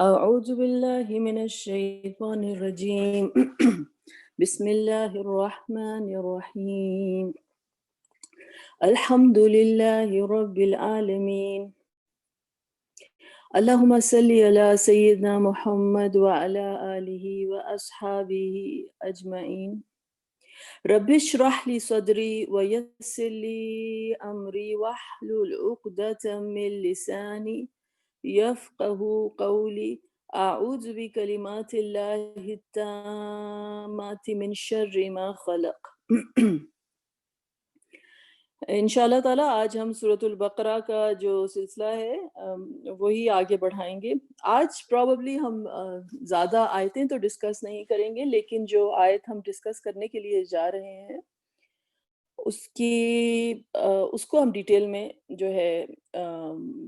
أعوذ بالله من الشيطان الرجيم بسم الله الرحمن الرحيم الحمد لله رب العالمين اللهم صل على سيدنا محمد وعلى آله وأصحابه أجمعين رب اشرح لي صدري ويسر لي أمري واحلل عقدة من لساني يفقه قولي أعوذ بكلمات الله التامات من شر ما خلق انشاءاللہ تعالیٰ آج ہم سورۃ البقرہ کا جو سلسلہ ہے وہی آگے بڑھائیں گے۔ آج پروبیبلی ہم زیادہ آیتیں تو ڈسکس نہیں کریں گے، لیکن جو آیت ہم ڈسکس کرنے کے لیے جا رہے ہیں اس کو ہم ڈیٹیل میں جو ہے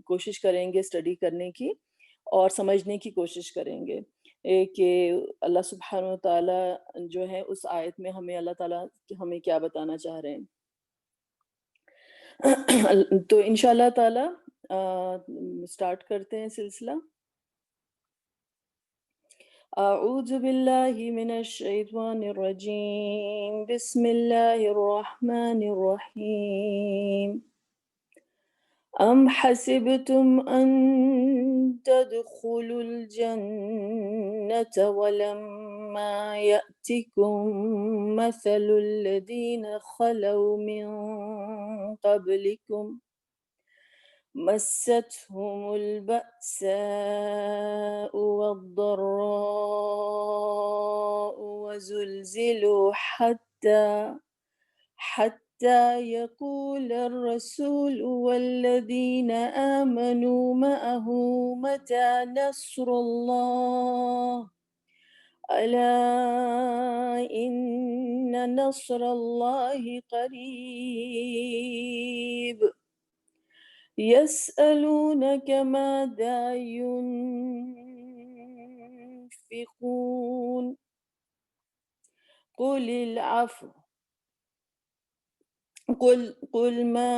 کوشش کریں گے اسٹڈی کرنے کی اور سمجھنے کی کوشش کریں گے کہ اللہ سبحانہ و تعالیٰ جو ہے اس آیت میں ہمیں اللہ تعالیٰ ہمیں کیا بتانا چاہ رہے ہیں۔ تو انشاءاللہ تعالیٰ سٹارٹ کرتے ہیں سلسلہ۔ اعوذ باللہ من الشیطان الرجیم بسم اللہ الرحمن الرحیم ام حسبتم ان تدخلوا الجنة ولما يأتكم مثل الذين خلوا من قبلكم مستهم البأساء والضراء وزلزلوا حتى يقول الرسول والذين آمنوا معه متى نصر الله ألا إن نصر الله قريب يسألونك ماذا ينفقون قل العفو قل ما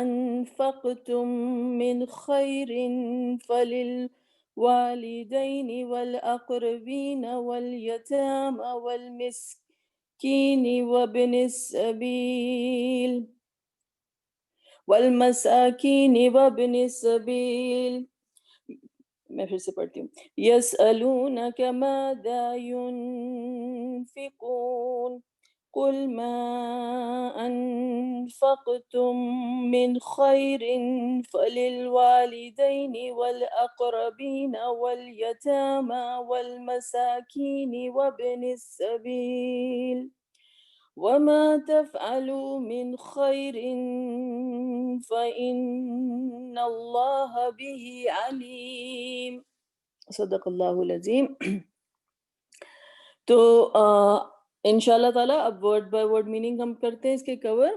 أنفقتم من خير فللوالدين والأقربين واليتامى والمسكين والمساكين وابن السبيل۔ میں پھر سے پڑھتی ہوں۔ يسألونك ماذا ينفقون قل ما أنفقتم من خير فللوالدين والأقربين واليتامى والمساكين وابن السبيل وما تفعلوا من خير فإن الله به عليم۔ صدق اللہ العظیم۔ تو انشاءاللہ تعالیٰ اب ورڈ بائی ورڈ میننگ ہم کرتے ہیں اس کے کور۔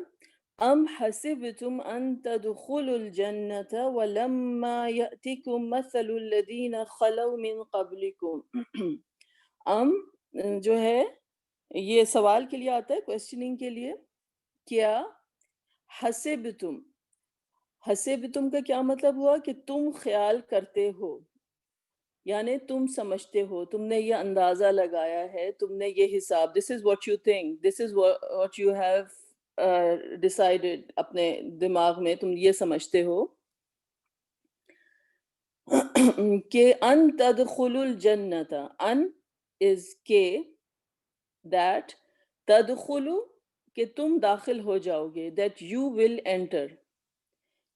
ام حسبتم ان تدخلوا الجنة ولما يأتكم مثل الذين خلوا من قبلكم۔ ام جو ہے یہ سوال کے لیے آتا ہے، کوشچننگ کے لیے۔ کیا حسبتم کا کیا مطلب ہوا کہ تم خیال کرتے ہو، یعنی تم سمجھتے ہو، تم نے یہ اندازہ لگایا ہے، تم نے یہ حساب، this is what you think, this is what you have decided، اپنے دماغ میں تم یہ سمجھتے ہو کہ ان تدخلوا الجنت، ان is کہ، that تدخلوا کہ تم داخل ہو جاؤ گے، that you will enter،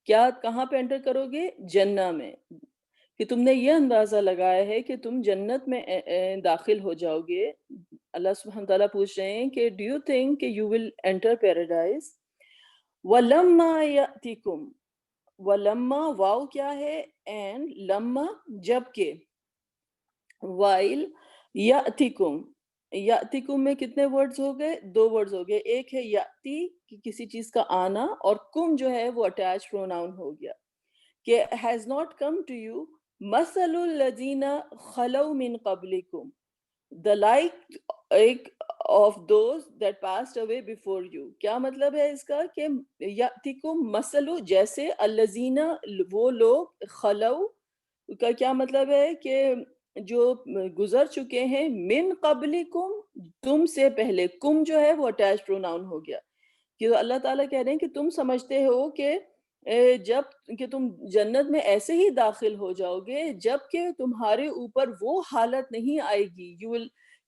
کیا کہاں پہ انٹر کرو گے؟ جنہ میں، کہ تم نے یہ اندازہ لگایا ہے کہ تم جنت میں داخل ہو جاؤ گے۔ اللہ سبحانہ تعالیٰ پوچھ رہے ہیں کہ do you think کہ you will enter paradise؟ وَلَمَّا يَأْتِكُمْ، وَلَمَّا واو کیا ہے؟ and لما جب کہ، while يَأْتِكُمْ، یاتیکم میں کتنے ورڈز ہو گئے؟ 2 ورڈز ہو گئے۔ ایک ہے یاتی کہ کسی چیز کا آنا، اور کم جو ہے وہ اٹیچ پروناؤن ہو گیا کہ has not come to you مثل الذین خلو من قبلکم، the like of those that passed away before you۔ کیا مطلب ہے اس کا؟ کہ یاتیکم مثل، جیسے الذین وہ لوگ، خلو کا کیا مطلب ہے کہ جو گزر چکے ہیں، من قبلکم، تم سے پہلے، کم جو ہے وہ اٹیچ پروناؤن ہو گیا، کہ اللہ تعالیٰ کہہ رہے ہیں کہ تم سمجھتے ہو کہ جب کہ تم جنت میں ایسے ہی داخل ہو جاؤ گے جب کہ تمہارے اوپر وہ حالت نہیں آئے گی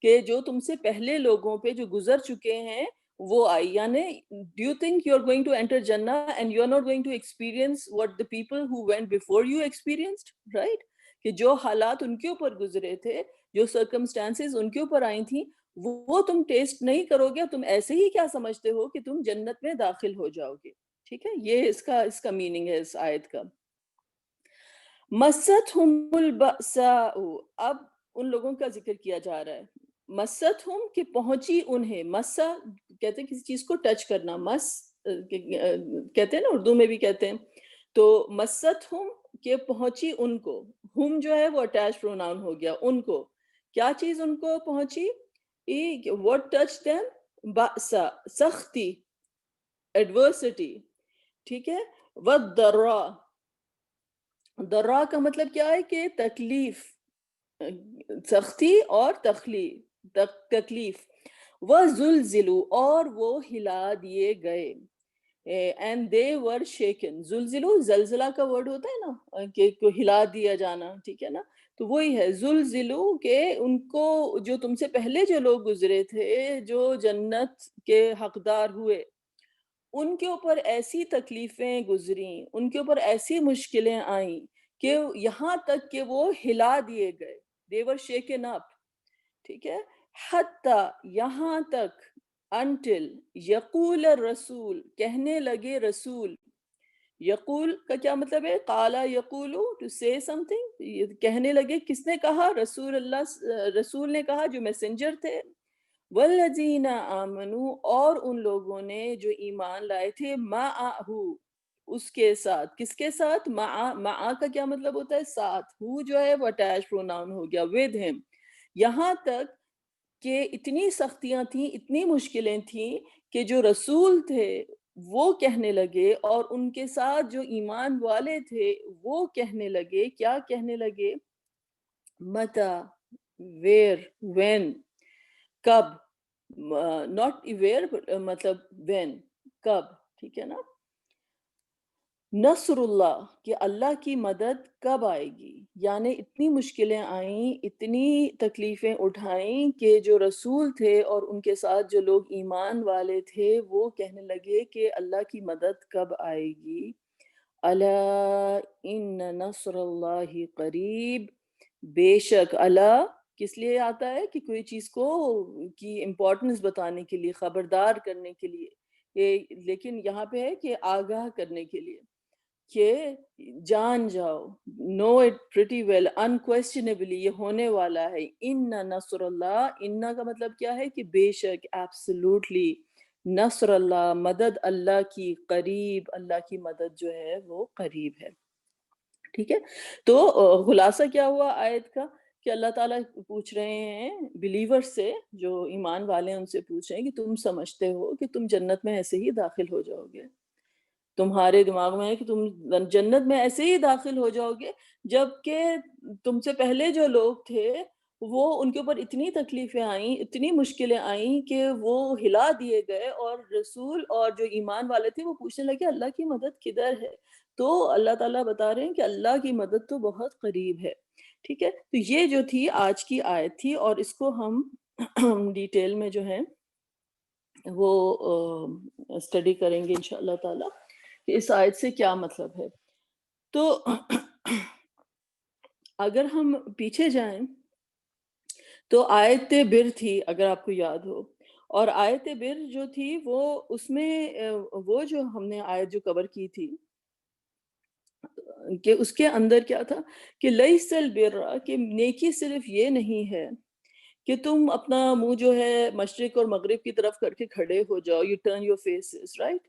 کہ جو تم سے پہلے لوگوں پہ جو گزر چکے ہیں وہ آئی. یعنی do you think you are going to enter جنہ and you are not going to experience what the people who went before you experienced, right? کہ جو حالات ان کے اوپر گزرے تھے، جو سرکمسٹانسز ان کے اوپر آئی تھیں، وہ تم ٹیسٹ نہیں کرو گے. تم ایسے ہی کیا سمجھتے ہو کہ تم جنت میں داخل ہو جاؤ گے. ٹھیک ہے، یہ اس کا میننگ ہے اس آیت کا. مَسَّتْهُمُ الْبَأْسَاءُ، اب ان لوگوں کا ذکر کیا جا رہا ہے. مَسَّتْهُم کہ پہنچی انہیں، مسا کہتے ہیں کسی چیز کو ٹچ کرنا، مس کہتے ہیں نا، اردو میں بھی کہتے ہیں. تو مَسَّتْهُم کہ پہنچی ان کو، ہم جو ہے وہ اٹیچ پروناؤن ہو گیا، ان کو کیا چیز ان کو پہنچی؟ what touched them؟ بأسا، سختی، ایڈورسٹی. ٹھیک ہے. والضراء، ضراء کا مطلب کیا ہے کہ تکلیف، سختی اور تکلیف. وزلزلوا، اور وہ ہلا دیے گئے. And they were shaken. زلزلو زلزلہ کا ورڈ ہوتا ہے نا، کہ کو ہلا دیا جانا، ٹھیک ہے نا. تو وہی ہے زلزلو، کہ ان کو جو تم سے پہلے جو لوگ گزرے تھے، جو جنت کے حقدار ہوئے، ان کے اوپر ایسی تکلیفیں گزریں، ان کے اوپر ایسی مشکلیں آئیں کہ یہاں تک کہ وہ ہلا دیے گئے. they were shaken up. ٹھیک ہے. حتی، یہاں تک، until یقول الرسول، کہنے لگے رسول. یقول کا کیا مطلب ہے؟ قالا یقولو، ٹو say something، کہنے لگے. کس نے کہا؟ رسول اللہ، رسول نے کہا جو میسنجر تھے. والذین آمنوا، اور ان لوگوں نے جو ایمان لائے تھے، معہ، اس کے ساتھ. کس کے ساتھ؟ معہ کا کیا مطلب ہوتا ہے؟ ساتھ. ہو جو ہے وہ اٹیچ پروناؤن ہو گیا، with him. یہاں تک کہ اتنی سختیاں تھیں، اتنی مشکلیں تھیں کہ جو رسول تھے وہ کہنے لگے، اور ان کے ساتھ جو ایمان والے تھے وہ کہنے لگے. کیا کہنے لگے؟ متا، ویر، وین، کب. ناٹ ویئر، مطلب وین، کب. ٹھیک ہے نا. نصر اللہ، کہ اللہ کی مدد کب آئے گی. یعنی اتنی مشکلیں آئیں، اتنی تکلیفیں اٹھائیں کہ جو رسول تھے اور ان کے ساتھ جو لوگ ایمان والے تھے وہ کہنے لگے کہ اللہ کی مدد کب آئے گی. الا ان نصر اللہ قریب، بے شک. اللہ کس لیے آتا ہے؟ کہ کوئی چیز کو کی امپورٹنس بتانے کے لیے، خبردار کرنے کے لیے. لیکن یہاں پہ ہے کہ آگاہ کرنے کے لیے، کہ جان جاؤ، نو اٹ پریٹی ویل، انکویسچنیبلی یہ ہونے والا ہے. ان نصر اللہ، ان کا مطلب کیا ہے؟ کہ بے شک، ایبسلوٹلی. نصر اللہ، مدد اللہ کی، قریب، اللہ کی مدد جو ہے وہ قریب ہے. ٹھیک ہے. تو خلاصہ کیا ہوا آیت کا؟ کہ اللہ تعالیٰ پوچھ رہے ہیں بلیور سے، جو ایمان والے ہیں ان سے پوچھ رہے ہیں کہ تم سمجھتے ہو کہ تم جنت میں ایسے ہی داخل ہو جاؤ گے؟ تمہارے دماغ میں ہے کہ تم جنت میں ایسے ہی داخل ہو جاؤ گے جبکہ تم سے پہلے جو لوگ تھے وہ ان کے اوپر اتنی تکلیفیں آئیں، اتنی مشکلیں آئیں کہ وہ ہلا دیے گئے، اور رسول اور جو ایمان والے تھے وہ پوچھنے لگے اللہ کی مدد کدھر ہے؟ تو اللہ تعالیٰ بتا رہے ہیں کہ اللہ کی مدد تو بہت قریب ہے. ٹھیک ہے. تو یہ جو تھی آج کی آیت تھی، اور اس کو ہم ڈیٹیل میں جو ہے وہ اسٹڈی کریں گے انشاءاللہ تعالیٰ کہ اس آیت سے کیا مطلب ہے. تو اگر ہم پیچھے جائیں تو آیت بر تھی، اگر آپ کو یاد ہو. اور آیت بر جو تھی وہ اس میں وہ جو ہم نے آیت جو کور کی تھی کہ اس کے اندر کیا تھا کہ لیس البر، کہ نیکی صرف یہ نہیں ہے کہ تم اپنا منہ جو ہے مشرق اور مغرب کی طرف کر کے کھڑے ہو جاؤ، you turn your faces, right.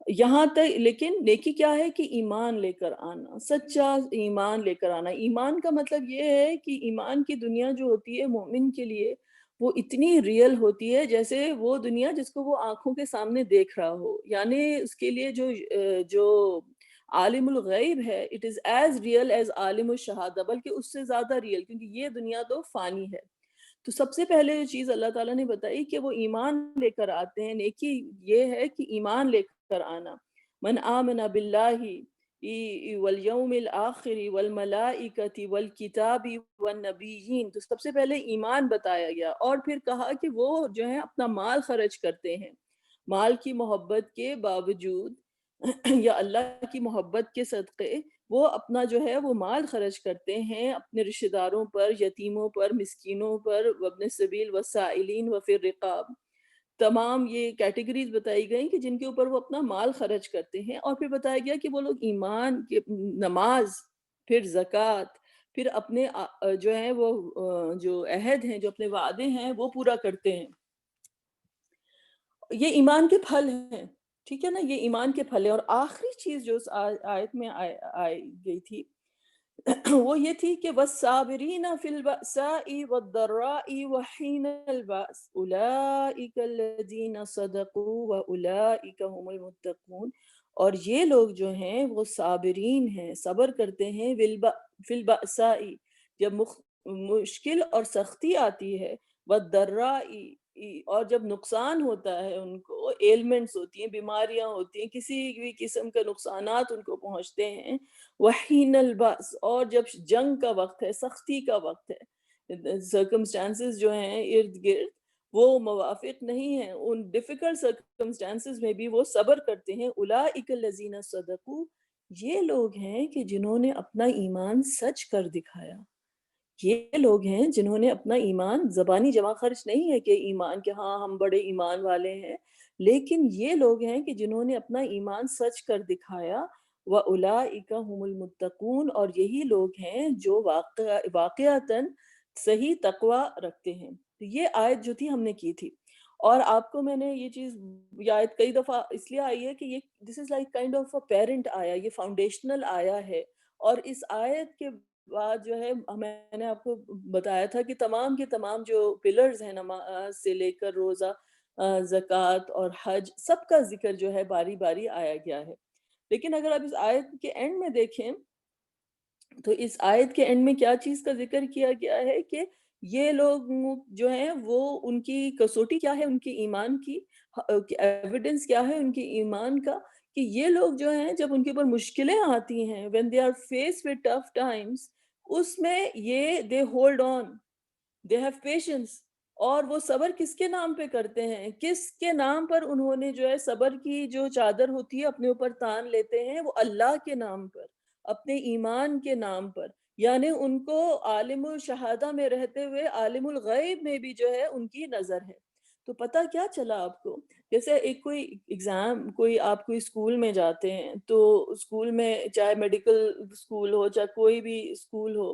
یہاں تک، لیکن نیکی کیا ہے کہ ایمان لے کر آنا، سچا ایمان لے کر آنا. ایمان کا مطلب یہ ہے کہ ایمان کی دنیا جو ہوتی ہے مومن کے لیے وہ اتنی ریئل ہوتی ہے جیسے وہ دنیا جس کو وہ آنکھوں کے سامنے دیکھ رہا ہو. یعنی اس کے لیے جو عالم الغیب ہے it is as real as عالم الشہادہ، بلکہ اس سے زیادہ ریئل، کیونکہ یہ دنیا تو فانی ہے۔ تو سب سے پہلے جو چیز اللہ تعالیٰ نے بتائی کہ وہ ایمان لے کر آتے ہیں، نیکی یہ ہے کہ ایمان لے کر آنا۔ من آمن باللہ والیوم الآخر والملائکۃ والکتاب والنبیین، تو سب سے پہلے ایمان بتایا گیا، اور پھر کہا کہ وہ جو ہے اپنا مال خرچ کرتے ہیں، مال کی محبت کے باوجود یا اللہ کی محبت کے صدقے وہ اپنا جو ہے وہ مال خرچ کرتے ہیں اپنے رشتہ داروں پر، یتیموں پر، مسکینوں پر، وابن السبیل والسائلین وفی الرقاب۔ تمام یہ کیٹیگریز بتائی گئیں کہ جن کے اوپر وہ اپنا مال خرچ کرتے ہیں، اور پھر بتایا گیا کہ وہ لوگ ایمان کے نماز، پھر زکوٰۃ، پھر اپنے جو ہے وہ جو عہد ہیں، جو اپنے وعدے ہیں وہ پورا کرتے ہیں۔ یہ ایمان کے پھل ہیں، ٹھیک ہے نا، یہ ایمان کے پھل ہیں۔ اور آخری چیز جو اس آیت میں آئی گئی تھی وہ یہ تھی کہ وَالصَّابِرِينَ فِي الْبَأْسَاءِ وَالضَّرَّاءِ وَحِينَ الْبَأْسِ أُولَئِكَ الَّذِينَ صَدَقُوا وَأُولَئِكَ هُمُ الْمُتَّقُونَ، اور یہ لوگ جو ہیں وہ صابرین ہیں، صبر کرتے ہیں، فی البأساء، جب مشکل اور سختی آتی ہے، وَالضَّرَّاءِ، اور جب نقصان ہوتا ہے، ان کو ایلمنٹس ہوتی ہیں، بیماریاں ہوتی ہیں، کسی بھی قسم کے نقصانات ان کو پہنچتے ہیں، وحین الباس، اور جب جنگ کا وقت ہے، سختی کا وقت ہے، سرکمسٹانسز جو ہیں ارد گرد وہ موافق نہیں ہیں، ان ڈیفیکلٹ سرکمسٹانسز میں بھی وہ صبر کرتے ہیں۔ اولئک الذین صدقوا، یہ لوگ ہیں کہ جنہوں نے اپنا ایمان سچ کر دکھایا، یہ لوگ ہیں جنہوں نے اپنا ایمان زبانی جمع خرچ نہیں ہے کہ ایمان کہ ہاں ہم بڑے ایمان والے ہیں، لیکن یہ لوگ ہیں کہ جنہوں نے اپنا ایمان سچ کر دکھایا۔ وَأُولَئِكَ هُمُ الْمُتَّقُونَ، اور یہی لوگ ہیں جو واقعتاً صحیح تقوی رکھتے ہیں۔ تو یہ آیت جو تھی ہم نے کی تھی، اور آپ کو میں نے یہ چیز، یہ آیت کئی دفعہ اس لیے آئی ہے کہ یہ this is like kind of a parent آیا، یہ فاؤنڈیشنل آیا ہے، اور اس آیت کے بعد جو ہے میں نے آپ کو بتایا تھا کہ تمام کے تمام جو پلرز ہیں، نماز سے لے کر روزہ، زکوٰۃ اور حج، سب کا ذکر جو ہے باری باری آیا گیا ہے۔ لیکن اگر آپ اس آیت کے اینڈ میں دیکھیں تو اس آیت کے اینڈ میں کیا چیز کا ذکر کیا گیا ہے کہ یہ لوگ جو ہیں وہ ان کی کسوٹی کیا ہے، ان کی ایمان کی ایویڈنس کیا ہے ان کی ایمان کا، کہ یہ لوگ جو ہیں جب ان کے اوپر مشکلیں آتی ہیں when they are faced with tough times، اس میں یہ they hold on، they have patience، اور وہ صبر کس کے نام پہ کرتے ہیں، کس کے نام پر انہوں نے جو ہے صبر کی جو چادر ہوتی ہے اپنے اوپر تان لیتے ہیں، وہ اللہ کے نام پر، اپنے ایمان کے نام پر، یعنی ان کو عالم الشہادہ میں رہتے ہوئے عالم الغیب میں بھی جو ہے ان کی نظر ہے۔ تو پتہ کیا چلا آپ کو، جیسے ایک کوئی ایگزام، کوئی آپ کوئی اسکول میں جاتے ہیں تو اسکول میں چاہے میڈیکل اسکول ہو چاہے کوئی بھی اسکول ہو،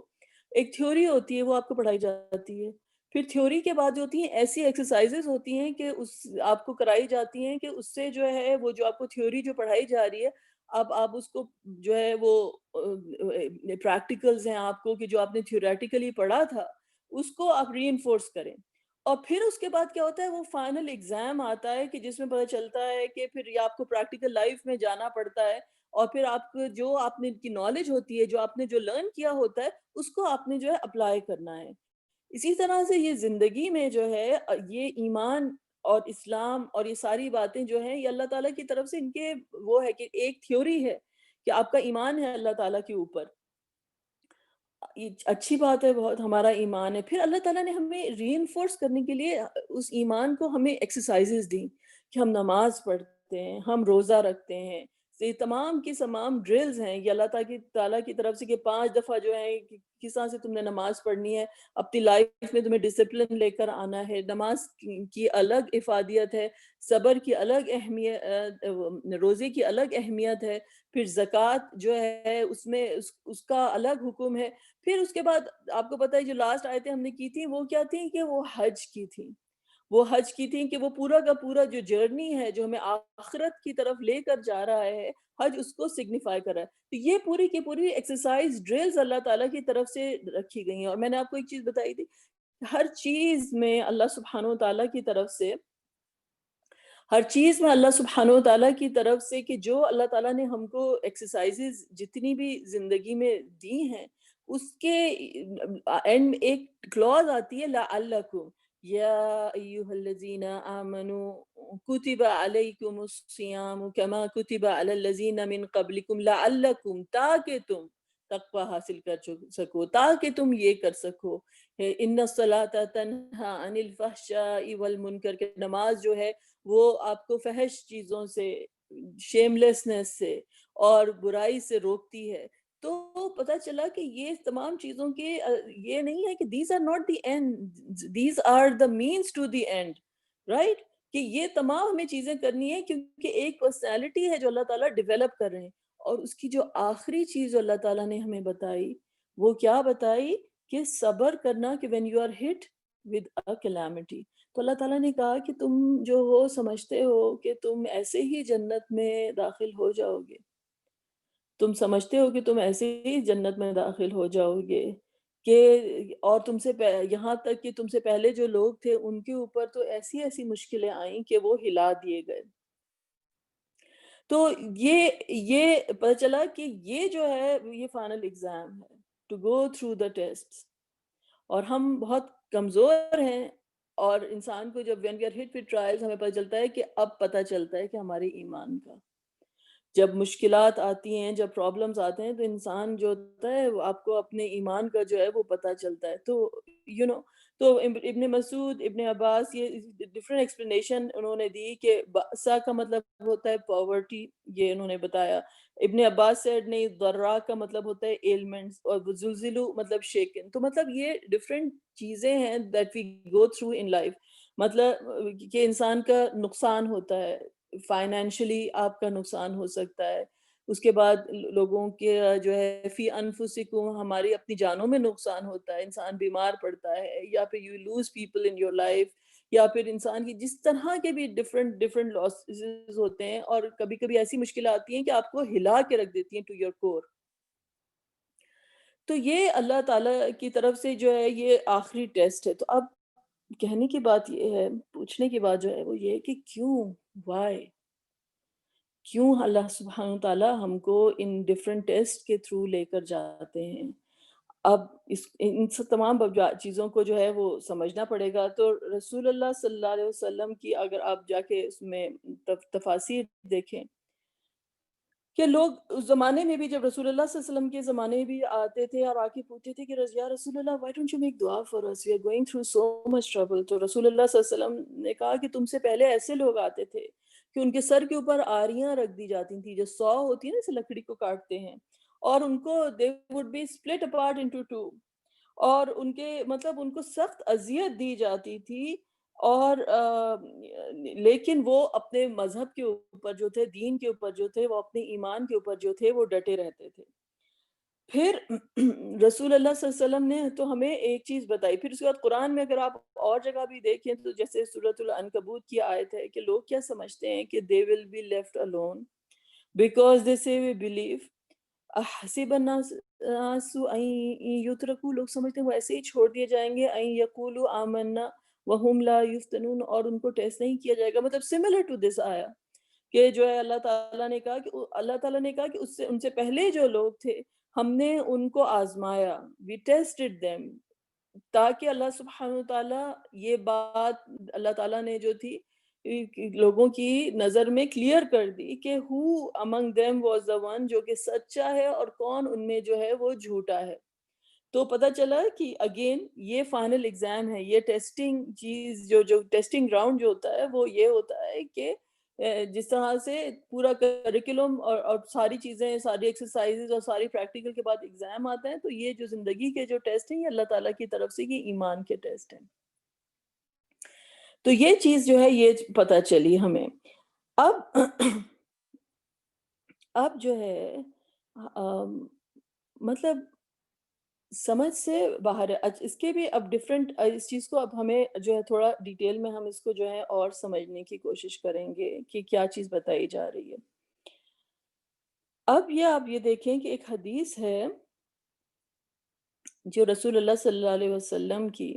ایک تھیوری ہوتی ہے وہ آپ کو پڑھائی جاتی ہے، پھر تھیوری کے بعد جو ہوتی ہیں ایسی ایکسرسائزز ہوتی ہیں کہ اس آپ کو کرائی جاتی ہیں کہ اس سے جو ہے وہ جو آپ کو تھیوری جو پڑھائی جا رہی ہے، اب آپ اس کو جو ہے وہ پریکٹیکلز ہیں آپ کو کہ جو آپ نے تھیوریٹیکلی پڑھا تھا اس کو آپ ری انفورس کریں، اور پھر اس کے بعد کیا ہوتا ہے، وہ فائنل ایگزام آتا ہے کہ جس میں پتہ چلتا ہے کہ پھر یہ آپ کو پریکٹیکل لائف میں جانا پڑتا ہے، اور پھر آپ کو جو آپ نے کی نالج ہوتی ہے، جو آپ نے جو لرن کیا ہوتا ہے، اس کو آپ نے جو ہے اپلائی کرنا ہے۔ اسی طرح سے یہ زندگی میں جو ہے یہ ایمان اور اسلام اور یہ ساری باتیں جو ہیں یہ اللہ تعالیٰ کی طرف سے ان کے وہ ہے کہ ایک تھیوری ہے کہ آپ کا ایمان ہے اللہ تعالیٰ کے اوپر، یہ اچھی بات ہے، بہت ہمارا ایمان ہے، پھر اللہ تعالیٰ نے ہمیں ری انفورس کرنے کے لیے اس ایمان کو ہمیں ایکسرسائزز دیں کہ ہم نماز پڑھتے ہیں، ہم روزہ رکھتے ہیں، یہ تمام کی تمام ڈرلز ہیں یہ اللہ تعالیٰ کی طرف سے کہ 5 دفعہ جو ہے کس طرح سے تم نے نماز پڑھنی ہے، اپنی لائف میں تمہیں ڈسپلن لے کر آنا ہے، نماز کی الگ افادیت ہے، صبر کی الگ اہمیت، روزے کی الگ اہمیت ہے، پھر زکوٰۃ جو ہے اس میں اس کا الگ حکم ہے، پھر اس کے بعد آپ کو پتہ ہے جو لاسٹ آیتیں ہم نے کی تھیں وہ کیا تھیں کہ وہ حج کی تھیں، وہ حج کی تھیں کہ وہ پورا کا پورا جو جرنی ہے جو ہمیں آخرت کی طرف لے کر جا رہا ہے، حج اس کو سگنیفائی کر رہا ہے۔ تو یہ پوری کی پوری ایکسرسائز ڈرلز اللہ تعالیٰ کی طرف سے رکھی گئی ہیں، اور میں نے آپ کو ایک چیز بتائی تھی، ہر چیز میں اللہ سبحانہ و تعالیٰ کی طرف سے ہر چیز میں اللہ سبحانہ و تعالیٰ کی طرف سے کہ جو اللہ تعالیٰ نے ہم کو ایکسرسائزز جتنی بھی زندگی میں دی ہیں اس کے اینڈ میں ایک کلوز آتی ہے لعلکم یا ایھا الذین آمنوا کتب علیکم الصیام کما کتب علی الذین من قبلکم لعلکم تاکہ تم تقوی حاصل کر سکو، تاکہ تم یہ کر سکو ان الصلاۃ تنہی عن الفحشاء والمنکر کہ نماز جو ہے وہ آپ کو فحش چیزوں سے، شیم لیسنس سے اور برائی سے روکتی ہے۔ تو پتہ چلا کہ یہ تمام چیزوں کے یہ نہیں ہے کہ these are not the end, these are the means to the end, right? کہ یہ تمام ہمیں چیزیں کرنی ہے کیونکہ ایک پرسنالٹی ہے جو اللہ تعالیٰ ڈیولپ کر رہے ہیں، اور اس کی جو آخری چیز جو اللہ تعالیٰ نے ہمیں بتائی وہ کیا بتائی کہ صبر کرنا کہ when you are hit with a calamity، تو اللہ تعالیٰ نے کہا کہ تم جو ہو سمجھتے ہو کہ تم ایسے ہی جنت میں داخل ہو جاؤ گے، تم سمجھتے ہو کہ تم ایسے ہی جنت میں داخل ہو جاؤ گے کہ اور تم سے یہاں تک کہ تم سے پہلے جو لوگ تھے ان کے اوپر تو ایسی ایسی مشکلیں آئیں کہ وہ ہلا دیے گئے۔ تو یہ پتہ چلا کہ یہ جو ہے یہ فائنل ایگزام ہے to go through the test, اور ہم بہت کمزور ہیں، اور انسان کو جب when we are hit with trials ہمیں پتہ چلتا ہے کہ اب پتہ چلتا ہے کہ ہمارے ایمان کا جب مشکلات آتی ہیں، جب پرابلمز آتے ہیں تو انسان جو ہوتا ہے وہ آپ کو اپنے ایمان کا جو ہے وہ پتہ چلتا ہے۔ تو تو ابن مسعود، ابن عباس یہ ڈفرینٹ ایکسپلینیشن انہوں نے دی کہ بأسا کا مطلب ہوتا ہے پاورٹی، یہ انہوں نے بتایا۔ ابن عباس سیڈ نہیں، ضرا کا مطلب ہوتا ہے ایلمنٹس، اور زلزلو مطلب شیکن۔ تو مطلب یہ ڈفرینٹ چیزیں ہیں that we go through in life, مطلب کہ انسان کا نقصان ہوتا ہے، فائنینشلی آپ کا نقصان ہو سکتا ہے، اس کے بعد لوگوں کے جو ہے فی انفسکم ہماری اپنی جانوں میں نقصان ہوتا ہے، انسان بیمار پڑتا ہے، یا پھر you lose people in your life, یا پھر انسان کی جس طرح کے بھی ڈفرینٹ لاسز ہوتے ہیں، اور کبھی کبھی ایسی مشکلات آتی ہیں کہ آپ کو ہلا کے رکھ دیتی ہیں ٹو یور کور۔ تو یہ اللہ تعالیٰ کی طرف سے جو ہے یہ آخری ٹیسٹ ہے۔ تو اب کہنے کی بات یہ ہے، پوچھنے کی بات جو ہے وہ یہ ہے کہ کیوں، وائی، کیوں اللہ سبحانہ تعالیٰ ہم کو ان ڈفرینٹ ٹیسٹ کے تھرو لے کر جاتے ہیں؟ اب ان سب تمام چیزوں کو جو ہے وہ سمجھنا پڑے گا۔ تو رسول اللہ صلی اللہ علیہ وسلم کی اگر آپ جا کے اس میں تفاسیر دیکھیں کہ لوگ اس زمانے میں بھی، جب رسول اللہ صلی اللہ علیہ وسلم کے زمانے میں بھی آتے تھے اور آ کے پوچھتے تھے کہ یا رسول اللہ why don't you make دعا for us we are going through so much trouble، تو رسول اللہ صلی اللہ علیہ وسلم نے کہا کہ تم سے پہلے ایسے لوگ آتے تھے کہ ان کے سر کے اوپر آریاں رکھ دی جاتی تھیں، جو سو ہوتی ہے نا، جیسے لکڑی کو کاٹتے ہیں، اور ان کو they would be split apart into two، اور ان کے مطلب ان کو سخت اذیت دی جاتی تھی، اور لیکن وہ اپنے مذہب کے اوپر جو تھے، دین کے اوپر جو تھے، وہ اپنے ایمان کے اوپر جو تھے وہ ڈٹے رہتے تھے۔ پھر رسول اللہ صلی اللہ علیہ وسلم نے تو ہمیں ایک چیز بتائی، پھر اس کے بعد قرآن میں اگر آپ اور جگہ بھی دیکھیں تو جیسے سورۃ العنکبوت کی آیت ہے کہ لوگ کیا سمجھتے ہیں کہ they will be left alone because they say we believe احسب الناس ان یترکوا، لوگ سمجھتے ہیں وہ ایسے ہی چھوڑ دیے جائیں گے، ان یقولوا آمنا وہم لا یفتنون، اور ان کو ٹیسٹ نہیں کیا جائے گا۔ مطلب سملر ٹو دس آیا کہ جو ہے اللہ تعالیٰ نے کہا کہ ان سے پہلے جو لوگ تھے ہم نے ان کو آزمایا، we tested them، تاکہ اللہ سبحانہ وتعالیٰ یہ بات اللہ تعالیٰ نے جو تھی لوگوں کی نظر میں کلیئر کر دی کہ who among them was the one جو کہ سچا ہے اور کون ان میں جو ہے وہ جھوٹا ہے۔ تو پتہ چلا کہ اگین یہ فائنل ایگزام ہے، یہ ٹیسٹنگ چیز جو ٹیسٹنگ گراؤنڈ جو ہوتا ہے وہ یہ ہوتا ہے کہ جس طرح سے پورا کریکولم اور ساری چیزیں، ساری ایکسرسائزز اور ساری پریکٹیکل کے بعد ایگزام آتا ہے، تو یہ جو زندگی کے جو ٹیسٹ ہیں یہ اللہ تعالیٰ کی طرف سے یہ ایمان کے ٹیسٹ ہیں۔ تو یہ چیز جو ہے یہ پتہ چلی ہمیں۔ اب اب جو ہے مطلب سمجھ سے باہر ہے۔ اس کے بھی اب ڈفرینٹ، اس چیز کو اب ہمیں جو ہے تھوڑا ڈیٹیل میں ہم اس کو جو ہے اور سمجھنے کی کوشش کریں گے کہ کیا چیز بتائی جا رہی ہے۔ اب یہ آپ یہ دیکھیں کہ ایک حدیث ہے جو رسول اللہ صلی اللہ علیہ وسلم کی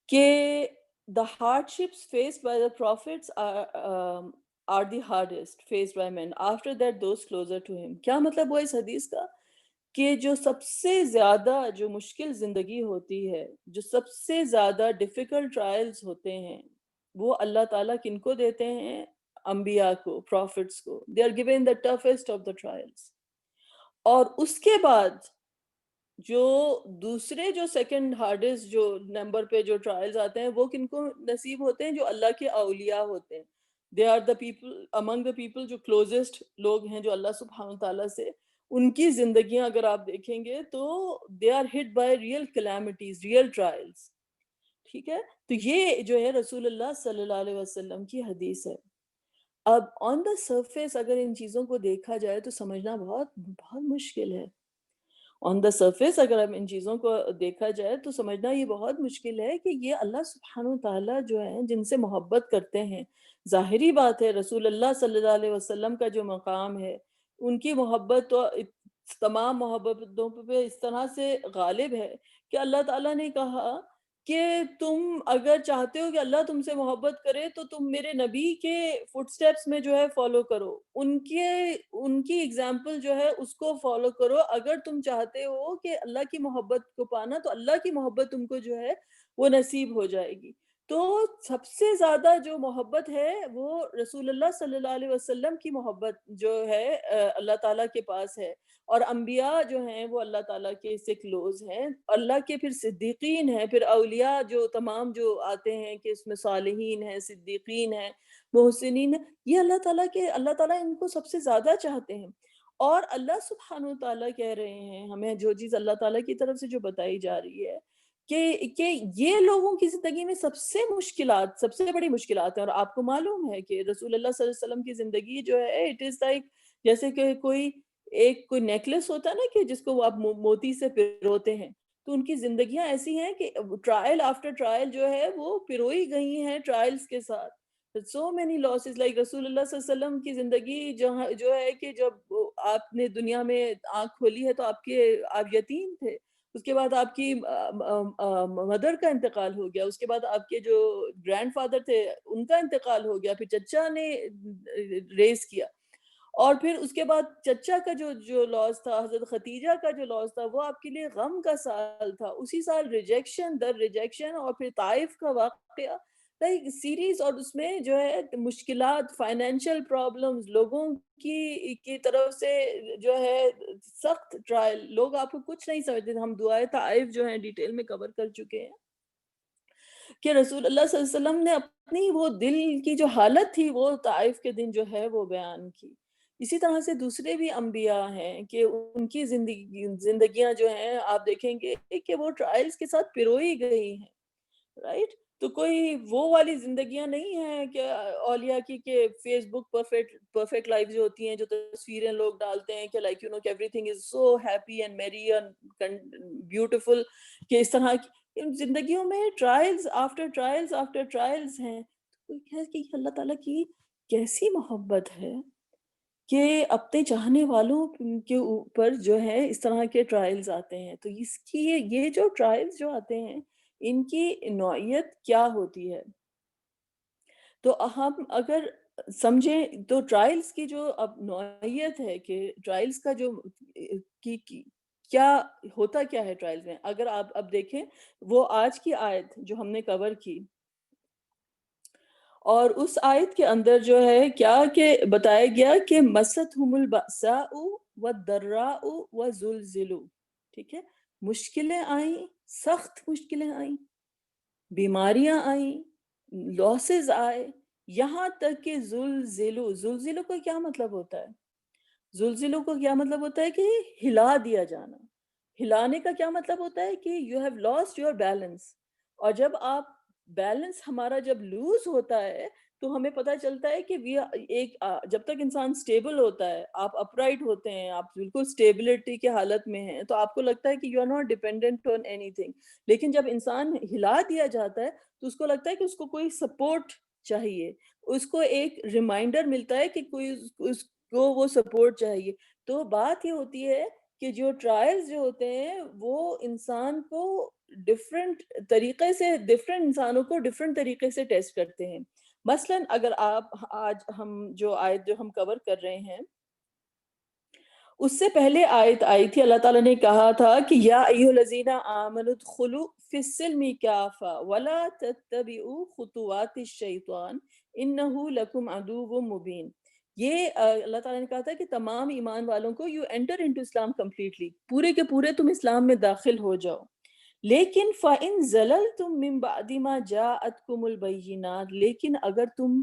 کہ the hardships faced by the prophets are the hardest faced by men. After that, those closer to him. کیا مطلب ہوا اس حدیث کا؟ کہ جو سب سے زیادہ جو مشکل زندگی ہوتی ہے، جو سب سے زیادہ ڈیفیکلٹ ٹرائلز ہوتے ہیں، وہ اللہ تعالیٰ کن کو دیتے ہیں؟ انبیاء کو، پروفٹس کو. they are given the toughest of the trials. اور اس کے بعد جو دوسرے جو سیکنڈ ہارڈسٹ جو نمبر پہ جو ٹرائلز آتے ہیں، وہ کن کو نصیب ہوتے ہیں؟ جو اللہ کے اولیاء ہوتے ہیں. They are the people among the people, جو کلوزسٹ لوگ ہیں جو اللہ سبحانہ تعالیٰ سے، ان کی زندگیاں اگر آپ دیکھیں گے تو they are hit by real calamities, real trials. ٹھیک ہے، تو یہ جو ہے رسول اللہ صلی اللہ علیہ وسلم کی حدیث ہے. اب آن دا سرفیس اگر ان چیزوں کو دیکھا جائے تو سمجھنا بہت بہت مشکل ہے. آن دا سرفیس اگر ہم ان چیزوں کو دیکھا جائے تو سمجھنا یہ بہت مشکل ہے کہ یہ اللہ سبحانہ تعالیٰ جو ہیں جن سے محبت کرتے ہیں. ظاہری بات ہے رسول اللہ صلی اللہ علیہ وسلم کا جو مقام ہے، ان کی محبت تو تمام محبتوں پہ اس طرح سے غالب ہے کہ اللہ تعالیٰ نے کہا کہ تم اگر چاہتے ہو کہ اللہ تم سے محبت کرے تو تم میرے نبی کے فٹ سٹیپس میں جو ہے فالو کرو، ان کی اگزامپل جو ہے اس کو فالو کرو. اگر تم چاہتے ہو کہ اللہ کی محبت کو پانا تو اللہ کی محبت تم کو جو ہے وہ نصیب ہو جائے گی. تو سب سے زیادہ جو محبت ہے وہ رسول اللہ صلی اللہ علیہ وسلم کی محبت جو ہے اللہ تعالیٰ کے پاس ہے. اور انبیاء جو ہیں وہ اللہ تعالیٰ کے سے کلوز ہیں. اللہ کے پھر صدیقین ہیں، پھر اولیاء جو تمام جو آتے ہیں کہ اس میں صالحین ہیں، صدیقین ہیں، محسنین ہیں. یہ اللہ تعالیٰ ان کو سب سے زیادہ چاہتے ہیں. اور اللہ سبحانہ تعالیٰ کہہ رہے ہیں ہمیں جو چیز اللہ تعالیٰ کی طرف سے جو بتائی جا رہی ہے کہ یہ لوگوں کی زندگی میں سب سے مشکلات، سب سے بڑی مشکلات ہیں. اور آپ کو معلوم ہے کہ رسول اللہ صلی اللہ علیہ وسلم کی زندگی جو ہے اٹ از لائک جیسے کہ کوئی نیکلس ہوتا ہے نا کہ جس کو وہ آپ موتی سے پروتے ہیں، تو ان کی زندگیاں ایسی ہیں کہ ٹرائل آفٹر ٹرائل جو ہے وہ پروئی گئی ہیں ٹرائلز کے ساتھ. سو مینی لاسز لائک رسول اللہ صلی اللہ علیہ وسلم کی زندگی جو ہے کہ جب آپ نے دنیا میں آنکھ کھولی ہے تو آپ یتیم تھے. اس کے بعد آپ کی مدر کا انتقال ہو گیا، اس کے بعد آپ کے جو گرینڈ فادر تھے ان کا انتقال ہو گیا، پھر چچا نے ریز کیا، اور پھر اس کے بعد چچا کا جو لاس تھا، حضرت ختیجہ کا جو لاس تھا، وہ آپ کے لیے غم کا سال تھا. اسی سال ریجیکشن در ریجیکشن، اور پھر طائف کا واقعہ، لائک سیریز. اور اس میں جو ہے مشکلات، فائنینشیل پرابلمز، لوگوں کی طرف سے جو ہے سخت ٹرائل. لوگ آپ کو کچھ نہیں سمجھتے. ہم دعائے طائف جو ہیں ڈیٹیل میں کور کر چکے ہیں کہ رسول اللہ صلی اللہ علیہ وسلم نے اپنی وہ دل کی جو حالت تھی وہ طائف کے دن جو ہے وہ بیان کی. اسی طرح سے دوسرے بھی انبیاء ہیں کہ ان کی زندگیاں جو ہیں آپ دیکھیں گے کہ وہ ٹرائلز کے ساتھ پروئی گئی ہیں. رائٹ؟ تو کوئی وہ والی زندگیاں نہیں ہیں کہ اولیاء کی کہ فیس بک پرفیکٹ لائف جو ہوتی ہیں، جو تصویریں لوگ ڈالتے ہیں کہ لائک کہ every thing is so happy and میری اینڈ بیوٹیفل، کہ اس طرح کی ان زندگیوں میں trials after trials after trials ہیں. تو کوئی کہ اللہ تعالیٰ کی کیسی محبت ہے کہ اپنے چاہنے والوں کے اوپر جو ہے اس طرح کے ٹرائلز آتے ہیں. تو اس کی یہ جو ٹرائلز جو آتے ہیں ان کی نوعیت کیا ہوتی ہے. تو ہم اگر سمجھیں تو ٹرائلز کی جو اب نوعیت ہے کہ ٹرائلز کا جو کیا ہوتا کیا ہے ٹرائلز میں. اگر آپ اب دیکھیں وہ آج کی آیت جو ہم نے کور کی، اور اس آیت کے اندر جو ہے کیا کہ بتایا گیا کہ مَسَّتْهُمُ الْبَأْسَاءُ وَالضَّرَّاءُ وَزُلْزِلُوا. ٹھیک ہے، مشکلیں آئیں، سخت مشکلیں آئیں، بیماریاں آئیں، لاسز آئے، یہاں تک کہ زلزلوں کا کیا مطلب ہوتا ہے؟ زلزلوں کو کیا مطلب ہوتا ہے کہ ہلا دیا جانا. ہلانے کا کیا مطلب ہوتا ہے کہ you have lost your balance. اور جب آپ بیلنس ہمارا جب لوز ہوتا ہے تو ہمیں پتہ چلتا ہے کہ جب تک انسان سٹیبل ہوتا ہے، آپ اپرائٹ ہوتے ہیں، آپ بالکل سٹیبلٹی کے حالت میں ہیں، تو آپ کو لگتا ہے کہ you are not dependent on اینی تھنگ. لیکن جب انسان ہلا دیا جاتا ہے تو اس کو لگتا ہے کہ اس کو کوئی سپورٹ چاہیے، اس کو ایک ریمائنڈر ملتا ہے کہ کوئی اس کو وہ سپورٹ چاہیے. تو بات یہ ہوتی ہے کہ جو ٹرائلز جو ہوتے ہیں وہ انسان کو ڈفرینٹ طریقے سے، ڈفرینٹ انسانوں کو ڈفرینٹ طریقے سے ٹیسٹ کرتے ہیں. مثلاً اگر آپ آج ہم جو آیت جو ہم کور کر رہے ہیں، اس سے پہلے آیت آئی تھی، اللہ تعالیٰ نے کہا تھا کہ یا ایھا الذین آمنوا ادخلوا فی السلم کافۃ ولا تتبعوا خطوات الشیطان انہ لکم عدو مبین. یہ اللہ تعالیٰ نے کہا تھا کہ تمام ایمان والوں کو you enter into Islam completely, پورے کے پورے تم اسلام میں داخل ہو جاؤ. لیکن فَإِن زَلَلْتُم مِّن بَعْدِ مَا جَاءَتْكُمُ الْبَيِّنَاتُ، لیکن اگر تم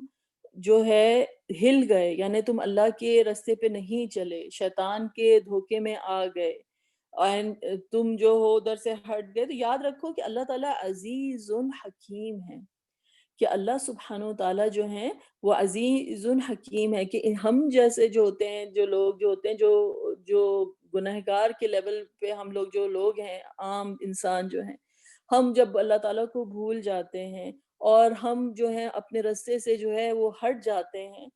جو ہے ہل گئے، یعنی تم اللہ کے رستے پہ نہیں چلے، شیطان کے دھوکے میں آ گئے، اینڈ تم جو ہو ادھر سے ہٹ گئے، تو یاد رکھو کہ اللہ تعالیٰ عزیز حکیم ہے، کہ اللہ سبحانہ و تعالیٰ جو ہیں وہ عزیز حکیم ہے. کہ ہم جیسے جو ہوتے ہیں، جو لوگ جو ہوتے ہیں، جو گنہگار کے لیول پہ ہم لوگ جو لوگ ہیں، عام انسان جو ہیں، ہم جب اللہ تعالیٰ کو بھول جاتے ہیں اور ہم جو ہیں اپنے رستے سے جو ہے وہ ہٹ جاتے ہیں،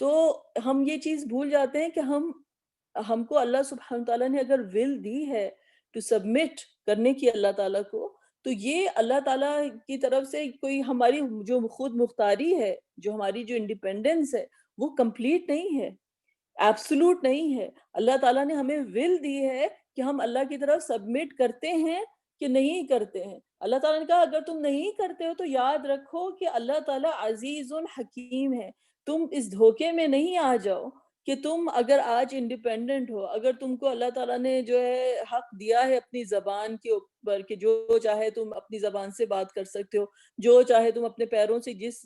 تو ہم یہ چیز بھول جاتے ہیں کہ ہم کو اللہ سبحانہ تعالیٰ نے اگر ول دی ہے ٹو سبمٹ کرنے کی اللہ تعالیٰ کو، تو یہ اللہ تعالیٰ کی طرف سے کوئی ہماری جو خود مختاری ہے، جو ہماری جو انڈیپینڈنس ہے، وہ کمپلیٹ نہیں ہے، ایبسولوٹ نہیں ہے. اللہ تعالیٰ نے ہمیں ول دی ہے کہ ہم اللہ کی طرف سبمٹ کرتے ہیں کہ نہیں کرتے ہیں. اللہ تعالیٰ نے کہا اگر تم نہیں کرتے ہو تو یاد رکھو کہ اللہ تعالیٰ عزیز حکیم ہے. تم اس دھوکے میں نہیں آ جاؤ کہ تم اگر آج انڈیپینڈنٹ ہو، اگر تم کو اللہ تعالیٰ نے جو ہے حق دیا ہے اپنی زبان کے اوپر کہ جو چاہے تم اپنی زبان سے بات کر سکتے ہو، جو چاہے تم اپنے پیروں سے جس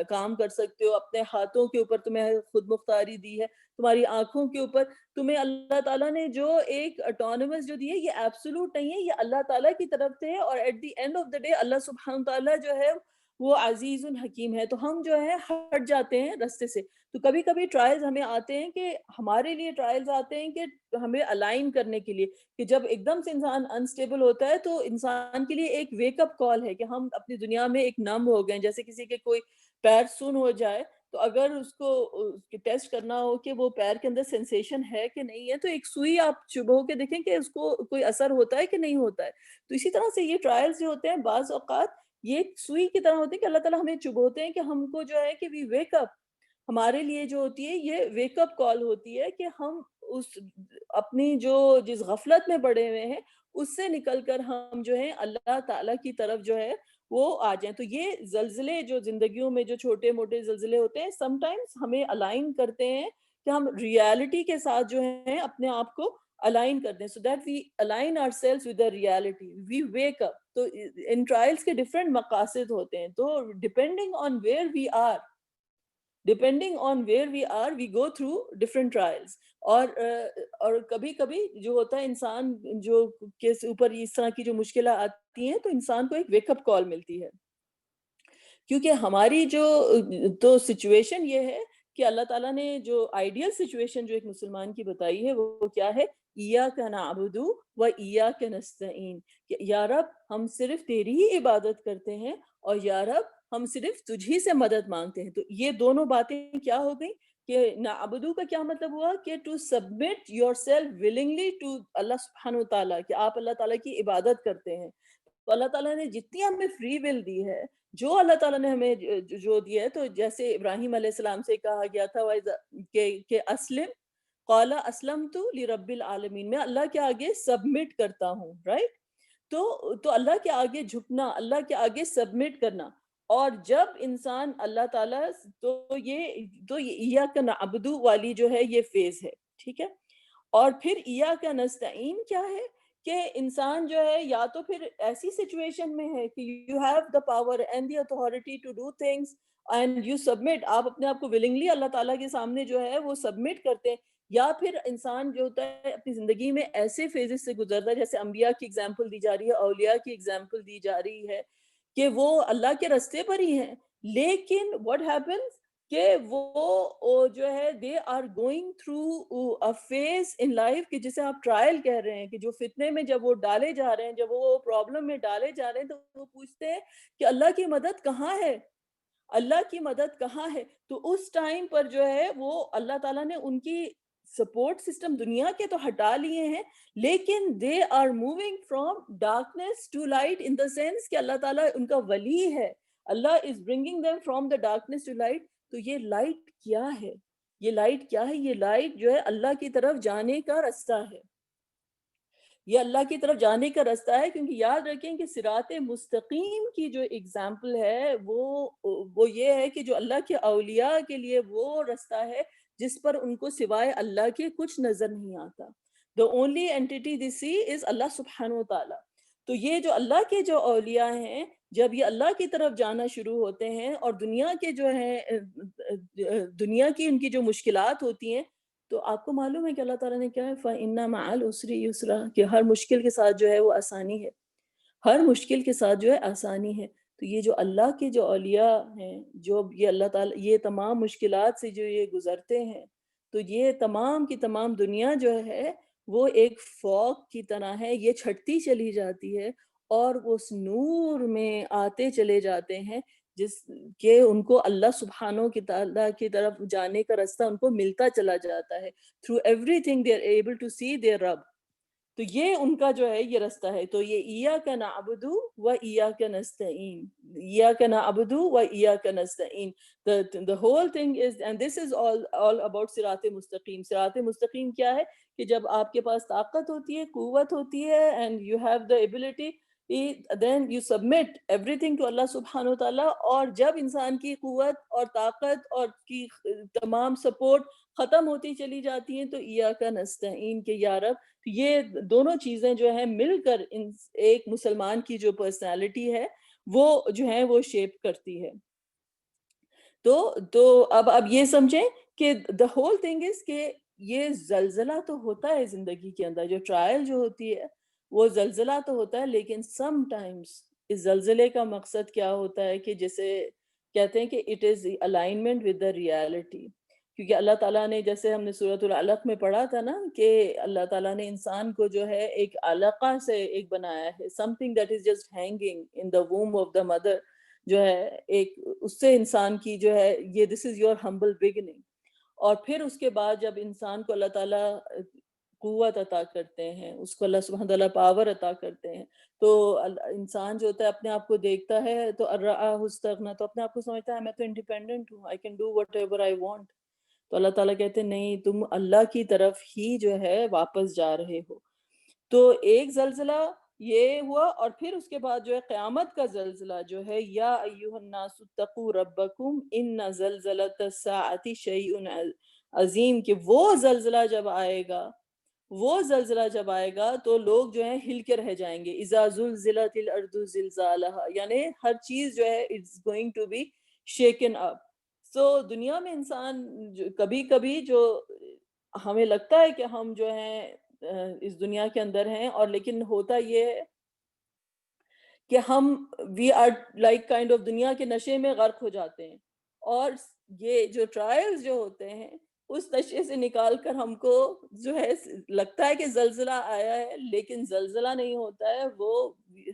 کام کر سکتے ہو، اپنے ہاتھوں کے اوپر تمہیں خود مختاری دی ہے، تمہاری آنکھوں کے اوپر تمہیں اللہ تعالیٰ نے جو ایک اٹونومس جو دی ہے، یہ ایبسولوٹ نہیں ہے، یہ اللہ تعالیٰ کی طرف سے ہے. اور at the end of the day Allah سبحانہ تعالیٰ جو ہے وہ عزیز حکیم ہے. تو ہم جو ہے ہٹ جاتے ہیں رستے سے. تو کبھی کبھی ٹرائلز ہمیں آتے ہیں، کہ ہمارے لیے ٹرائلز آتے ہیں کہ ہمیں الائن کرنے کے لیے، کہ جب ایک دم سے انسان انسٹیبل ہوتا ہے تو انسان کے لیے ایک ویک اپ کال ہے کہ ہم اپنی دنیا میں ایک نم ہو گئے ہیں. جیسے کسی کے کوئی پیر سن ہو جائے، تو اگر اس کو ٹیسٹ کرنا ہو کہ وہ پیر کے اندر سینسیشن ہے کہ نہیں ہے، تو ایک سوئی آپ چبھو کے دیکھیں کہ اس کو کوئی اثر ہوتا ہے کہ نہیں ہوتا ہے. تو اسی طرح سے یہ ٹرائلز جو ہوتے ہیں بعض اوقات یہ ایک سوئی کی طرح ہوتے ہیں کہ اللہ تعالیٰ ہمیں چبھوتے ہیں کہ ہم کو جو ہے کہ وی ویک اپ. ہمارے لیے جو ہوتی ہے یہ ویک اپ کال ہوتی ہے کہ ہم اس اپنی جو جس غفلت میں پڑے ہوئے ہیں اس سے نکل کر ہم جو ہے اللہ تعالیٰ کی طرف جو ہے وہ آ جائیں. تو یہ زلزلے جو زندگیوں میں جو چھوٹے موٹے زلزلے ہوتے ہیں، سم ٹائمز ہمیں الائن کرتے ہیں کہ ہم ریالٹی کے ساتھ جو ہیں اپنے آپ کو الائن کر دیں، so that we align ourselves with the reality, we wake up. تو ان ٹرائلز کے ڈفرینٹ مقاصد ہوتے ہیں. تو depending on where we are, depending on where we are we go through different trials. اور کبھی کبھی جو ہوتا ہے انسان جو کے اوپر اس طرح کی جو مشکلات آتی ہیں تو انسان کو ایک ویک اپ کال ملتی ہے. کیونکہ ہماری جو تو سچویشن یہ ہے کہ اللہ تعالیٰ نے جو آئیڈیل سچویشن جو ایک مسلمان کی بتائی ہے وہ کیا ہے، ایاک نعبد و ایاک نستعین، کہ یا رب ہم صرف تیری ہی عبادت کرتے ہیں اور یا رب ہم صرف تجھ ہی سے مدد مانگتے ہیں. تو یہ دونوں باتیں کیا ہو گئیں کہ نعبدو کا کیا مطلب ہوا کہ to submit yourself willingly to Allah سبحانہ و تعالیٰ، کہ آپ اللہ تعالیٰ کی عبادت کرتے ہیں. تو اللہ تعالیٰ نے جتنی ہمیں فری ول دی ہے، جو اللہ تعالیٰ نے ہمیں جو دیا ہے، تو جیسے ابراہیم علیہ السلام سے کہا گیا تھا کہ اسلم قال اسلمت لرب العالمین، میں اللہ کے آگے سبمٹ کرتا ہوں، رائٹ. تو اللہ کے آگے جھکنا، اللہ کے آگے سبمٹ کرنا. اور جب انسان اللہ تعالیٰ تو یہ ایاک نعبدو والی جو ہے یہ فیز ہے، ٹھیک ہے. اور پھر ایاک نستعین کیا ہے کہ انسان جو ہے یا تو پھر ایسی سچویشن میں ہے کہ you have the power and the authority to do things and you submit, آپ اپنے آپ کو ولنگلی اللہ تعالیٰ کے سامنے جو ہے وہ سبمٹ کرتے ہیں. یا پھر انسان جو ہوتا ہے اپنی زندگی میں ایسے فیزز سے گزرتا ہے، جیسے انبیاء کی اگزامپل دی جا رہی ہے، اولیاء کی اگزامپل دی جا رہی ہے کہ وہ اللہ کے رستے پر ہی ہیں، لیکن what happens کہ وہ جو ہے they are going through a phase in life, کہ جسے آپ ٹرائل کہہ رہے ہیں، کہ جو فتنے میں جب وہ ڈالے جا رہے ہیں، جب وہ پرابلم میں ڈالے جا رہے ہیں، تو وہ پوچھتے ہیں کہ اللہ کی مدد کہاں ہے، اللہ کی مدد کہاں ہے. تو اس ٹائم پر جو ہے وہ اللہ تعالیٰ نے ان کی سپورٹ سسٹم دنیا کے تو ہٹا لیے ہیں، لیکن they are moving from darkness to light in the sense کہ اللہ تعالیٰ ان کا ولی ہے، Allah is bringing them from the darkness to light. تو یہ لائٹ کیا ہے؟ یہ لائٹ کیا ہے؟ یہ لائٹ جو ہے اللہ کی طرف جانے کا رستہ ہے، یہ اللہ کی طرف جانے کا رستہ ہے. کیونکہ یاد رکھیں کہ صراط مستقیم کی جو اگزامپل ہے وہ یہ ہے کہ جو اللہ کے اولیاء کے لیے وہ رستہ ہے جس پر ان کو سوائے اللہ کے کچھ نظر نہیں آتا. the only entity they see is اللہ سبحانہ و تعالیٰ. تو یہ جو اللہ کے جو اولیاء ہیں، جب یہ اللہ کی طرف جانا شروع ہوتے ہیں اور دنیا کے جو ہیں دنیا کی ان کی جو مشکلات ہوتی ہیں، تو آپ کو معلوم ہے کہ اللہ تعالیٰ نے کیا ہے، فَإِنَّ مَعَ الْعُسْرِ يُسْرًا، کہ ہر مشکل کے ساتھ جو ہے وہ آسانی ہے، ہر مشکل کے ساتھ جو ہے آسانی ہے. تو یہ جو اللہ کے جو اولیاء ہیں، جو یہ اللہ تعالیٰ یہ تمام مشکلات سے جو یہ گزرتے ہیں، تو یہ تمام کی تمام دنیا جو ہے وہ ایک فوگ کی طرح ہے، یہ چھٹتی چلی جاتی ہے اور وہ اس نور میں آتے چلے جاتے ہیں جس کہ ان کو اللہ سبحانہ کی تعالیٰ کی طرف جانے کا رستہ ان کو ملتا چلا جاتا ہے. through everything they are able to see their Rabb. تو یہ ان کا جو ہے یہ رستہ ہے. تو یہ ایاک نعبد و ایاک نستعین، ایاک نعبد و ایاک نستعین. the whole thing is and this is all about صراط مستقیم. صراط مستقیم کیا ہے؟ کہ جب آپ کے پاس طاقت ہوتی ہے، قوت ہوتی ہے and you have the ability, then you submit everything to اللہ سبحانہ وتعالیٰ. اور جب انسان کی قوت اور طاقت اور کی تمام سپورٹ ختم ہوتی چلی جاتی ہیں تو ایاک نستعین کہ یا رب. یہ دونوں چیزیں جو ہیں مل کر ایک مسلمان کی جو پرسنالٹی ہے وہ جو ہے وہ شیپ کرتی ہے. تو اب یہ سمجھیں کہ the whole thing is کہ یہ زلزلہ تو ہوتا ہے زندگی کے اندر، جو ٹرائل جو ہوتی ہے وہ زلزلہ تو ہوتا ہے، لیکن سم ٹائمز اس زلزلے کا مقصد کیا ہوتا ہے کہ جیسے کہتے ہیں کہ it is the alignment with the reality. کیونکہ اللہ تعالیٰ نے جیسے ہم نے سورۃ العلق میں پڑھا تھا نا کہ اللہ تعالیٰ نے انسان کو جو ہے ایک علقہ سے ایک بنایا ہے، something that is just hanging in the womb of the mother، جو ہے ایک اس سے انسان کی جو ہے یہ this is your humble beginning. اور پھر اس کے بعد جب انسان کو اللہ تعالیٰ قوت عطا کرتے ہیں، اس کو اللہ سبحانہ تعالیٰ پاور عطا کرتے ہیں، تو انسان جو ہوتا ہے اپنے آپ کو دیکھتا ہے تو ارآہ استغنیٰ، تو اپنے آپ کو سمجھتا ہے میں تو انڈیپینڈنٹ ہوں، I can do whatever I want. تو اللہ تعالیٰ کہتے ہیں نہیں، تم اللہ کی طرف ہی جو ہے واپس جا رہے ہو. تو ایک زلزلہ یہ ہوا، اور پھر اس کے بعد جو ہے قیامت کا زلزلہ جو ہے یا ایھا الناس اتقوا ربکم ان زلزلۃ الساعۃ شیء عظیم، کہ وہ زلزلہ جب آئے گا، وہ زلزلہ جب آئے گا تو لوگ جو ہیں ہل کے رہ جائیں گے. اذا زلزلت الارض زلزالھا، یعنی ہر چیز جو ہے it's going to be shaken up. So دنیا میں انسان کبھی کبھی جو ہمیں لگتا ہے کہ ہم جو ہیں اس دنیا کے اندر ہیں، اور لیکن ہوتا یہ ہے کہ ہم we are like kind of دنیا کے نشے میں غرق ہو جاتے ہیں، اور یہ جو ٹرائلز جو ہوتے ہیں اس نشے سے نکال کر ہم کو جو ہے لگتا ہے کہ زلزلہ آیا ہے، لیکن زلزلہ نہیں ہوتا ہے، وہ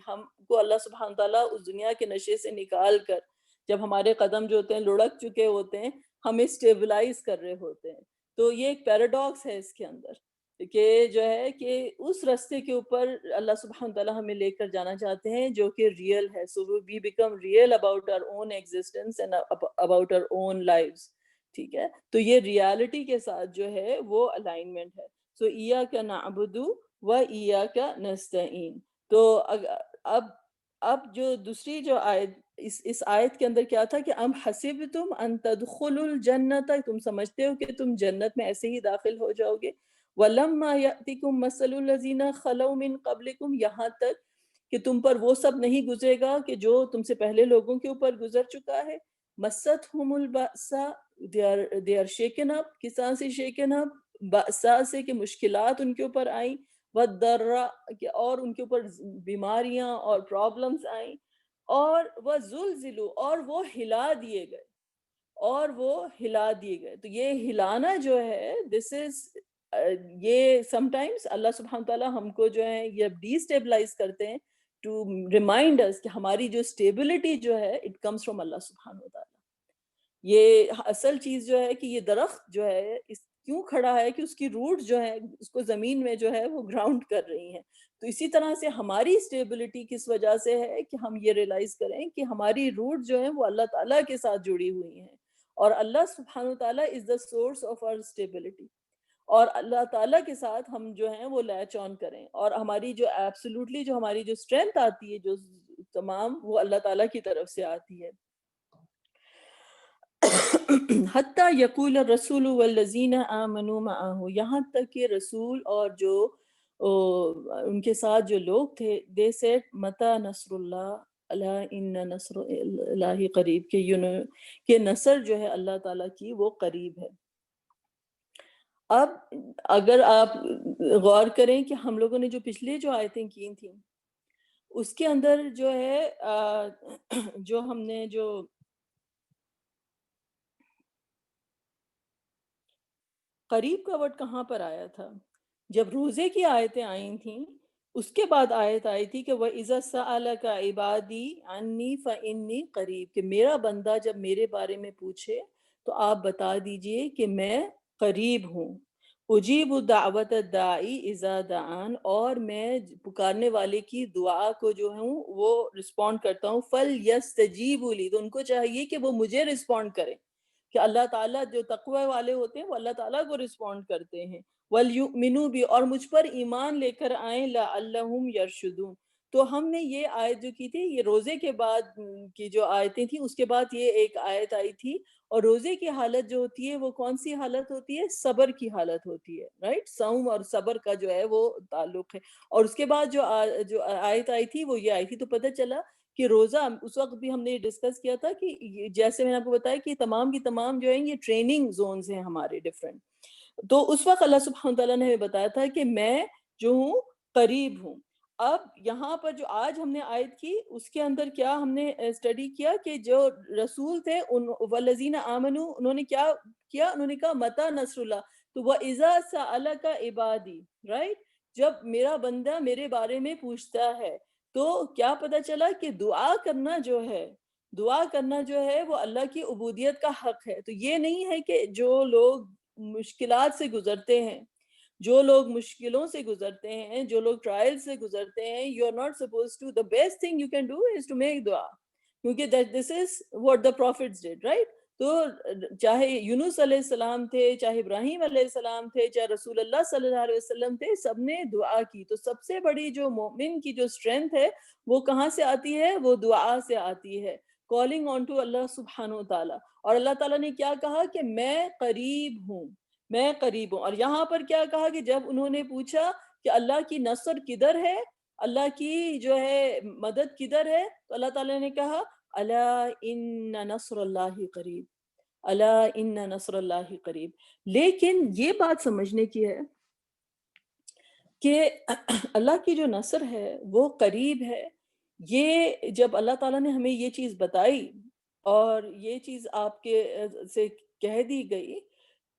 ہم کو اللہ سبحانہ تعالیٰ اس دنیا کے نشے سے نکال کر جب ہمارے قدم جو ہوتے ہیں لڑک چکے ہوتے ہیں، ہمیں اسٹیبلائز کر رہے ہوتے ہیں. تو یہ ایک پیراڈاکس ہے اس کے اندر کہ جو ہے کہ اس رستے کے اوپر اللہ سبحانہ تعالیٰ ہمیں لے کر جانا چاہتے ہیں جو کہ ریئل ہے. So we become real about our own existence and about our own lives. ٹھیک ہے، تو یہ ریالٹی کے ساتھ جو ہے وہ الائنمنٹ ہے. سو ایاک نعبد و ایاک نستعین. تو اب جو دوسری جو آیت اس آیت کے اندر کیا تھا کہ ام حسبتم ان تدخلوا الجنت، تم سمجھتے ہو کہ تم جنت میں ایسے ہی داخل ہو جاؤ گے. وَلَمَّا يَأْتِكُمْ مَثَلُ الَّذِينَ خَلَوْا مِن قَبْلِكُمْ، یہاں تک کہ تم پر وہ سب نہیں گزرے گا کہ جو تم سے پہلے لوگوں کے اوپر گزر چکا ہے. مَسَّتْهُمُ الْبَأْسَاءُ، they are shaken up، کس طرح سے shaken up؟ بأسا سے کہ مشکلات ان کے اوپر آئیں، وَالضَّرَّاء کہ اور ان کے اوپر بیماریاں اور پرابلمز آئیں، اور وَزُلْزِلُوا اور وہ ہلا دیے گئے، اور وہ ہلا دیے گئے. تو یہ ہلانا جو ہے دس از یہ سم ٹائمز اللہ سبحانہ تعالیٰ ہم کو جو ہے یہ ڈی اسٹیبلائز کرتے ہیں ٹو ریمائنڈ اس کہ ہماری جو اسٹیبلٹی جو ہے اٹ کمز فرام اللہ سبحانہ تعالیٰ. یہ اصل چیز جو ہے کہ یہ درخت جو ہے اس کیوں کھڑا ہے کہ اس کی روٹ جو ہے اس کو زمین میں جو ہے وہ گراؤنڈ کر رہی ہیں. تو اسی طرح سے ہماری اسٹیبلٹی کس وجہ سے ہے کہ ہم یہ ریلائز کریں کہ ہماری روٹ جو ہے وہ اللہ تعالیٰ کے ساتھ جڑی ہوئی ہیں, اور اللہ سبحانہ وتعالیٰ is the source of our stability, اور اللہ تعالیٰ کے ساتھ ہم جو ہیں وہ لیچ آن کریں, اور ہماری جو ایبسولوٹلی جو ہماری جو اسٹرینتھ آتی ہے جو تمام وہ اللہ تعالیٰ کی طرف سے آتی ہے. حتیٰ یقول الرسول والذین آمنوا معہ, یہاں تک کہ رسول اور جو ان کے ساتھ جو لوگ تھے, they said متی نصر اللہ الا ان نصر اللہ قریب, کہ نصر جو ہے اللہ تعالیٰ کی وہ قریب ہے. اب اگر آپ غور کریں کہ ہم لوگوں نے جو پچھلے جو آیتیں کی تھیں اس کے اندر جو ہے جو ہم نے جو قریب کا ورڈ کہاں پر آیا تھا, جب روزے کی آیتیں آئی تھیں اس کے بعد آیت آئی تھی کہ وَإِذَا سَأَلَكَ عِبَادِي عَنِّي فَإِنِّي قریب, کہ میرا بندہ جب میرے بارے میں پوچھے تو آپ بتا دیجئے کہ میں قریب ہوں. اجیب دعوت الداعی اذا دعان, اور میں پکارنے والے کی دعا کو جو ہوں وہ رسپونڈ کرتا ہوں. فَلْيَسْتَجِيبُوا لِي, تو ان کو چاہیے کہ وہ مجھے رسپونڈ کریں, کہ اللہ تعالیٰ جو تقوی والے ہوتے ہیں وہ اللہ تعالیٰ کو رسپونڈ کرتے ہیں. وَلْيُؤْمِنُوا بِي, اور مجھ پر ایمان لے کر آئیں, لَعَلَّهُمْ يَرْشُدُونَ. تو ہم نے یہ آیت جو کی تھی یہ روزے کے بعد کی جو آیتیں تھیں اس کے بعد یہ ایک آیت آئی تھی, اور روزے کی حالت جو ہوتی ہے وہ کون سی حالت ہوتی ہے, صبر کی حالت ہوتی ہے, رائٹ, صوم اور صبر کا جو ہے وہ تعلق ہے. اور اس کے بعد جو آیت آئی تھی وہ یہ آئی تھی. تو پتہ چلا کہ روزہ, اس وقت بھی ہم نے ڈسکس کیا تھا کہ جیسے میں نے آپ کو بتایا کہ تمام کی تمام جو ہیں یہ ٹریننگ زونز ہیں ہمارے ڈفرینٹ. تو اس وقت اللہ سبحانہ تعالیٰ نے ہمیں بتایا تھا کہ میں جو ہوں قریب ہوں. اب یہاں پر جو آج ہم نے آیت کی اس کے اندر کیا ہم نے اسٹڈی کیا کہ جو رسول تھے والذین آمنوا, انہوں نے کیا کیا, انہوں نے کہا متی نصر اللہ. تو وَإِذَا سَأَلَكَ عِبَادِي, رائٹ, جب میرا بندہ میرے بارے میں پوچھتا ہے تو کیا پتہ چلا کہ دعا کرنا جو ہے وہ اللہ کی عبودیت کا حق ہے. تو یہ نہیں ہے کہ جو لوگ مشکلات سے گزرتے ہیں, جو لوگ مشکلوں سے گزرتے ہیں, جو لوگ ٹرائل سے گزرتے ہیں, you are not supposed to, the best thing you can do is to make dua, کیونکہ this is what the prophets did, right. تو چاہے یونس علیہ السلام تھے, چاہے ابراہیم علیہ السلام تھے, چاہے رسول اللہ صلی اللہ علیہ وسلم تھے, سب نے دعا کی. تو سب سے بڑی جو مومن کی جو اسٹرینتھ ہے وہ کہاں سے آتی ہے, وہ دعا سے آتی ہے, کالنگ آن ٹو اللہ سبحانہ وتعالی. اور اللہ تعالیٰ نے کیا کہا کہ میں قریب ہوں, میں قریب ہوں. اور یہاں پر کیا کہا کہ جب انہوں نے پوچھا کہ اللہ کی نصر کدھر ہے, اللہ کی جو ہے مدد کدھر ہے, تو اللہ تعالیٰ نے کہا الا ان نصر اللہ قریب, الا ان نصر اللہ قریب. لیکن یہ بات سمجھنے کی ہے کہ اللہ کی جو نصر ہے وہ قریب ہے. یہ جب اللہ تعالیٰ نے ہمیں یہ چیز بتائی اور یہ چیز آپ کے سے کہہ دی گئی,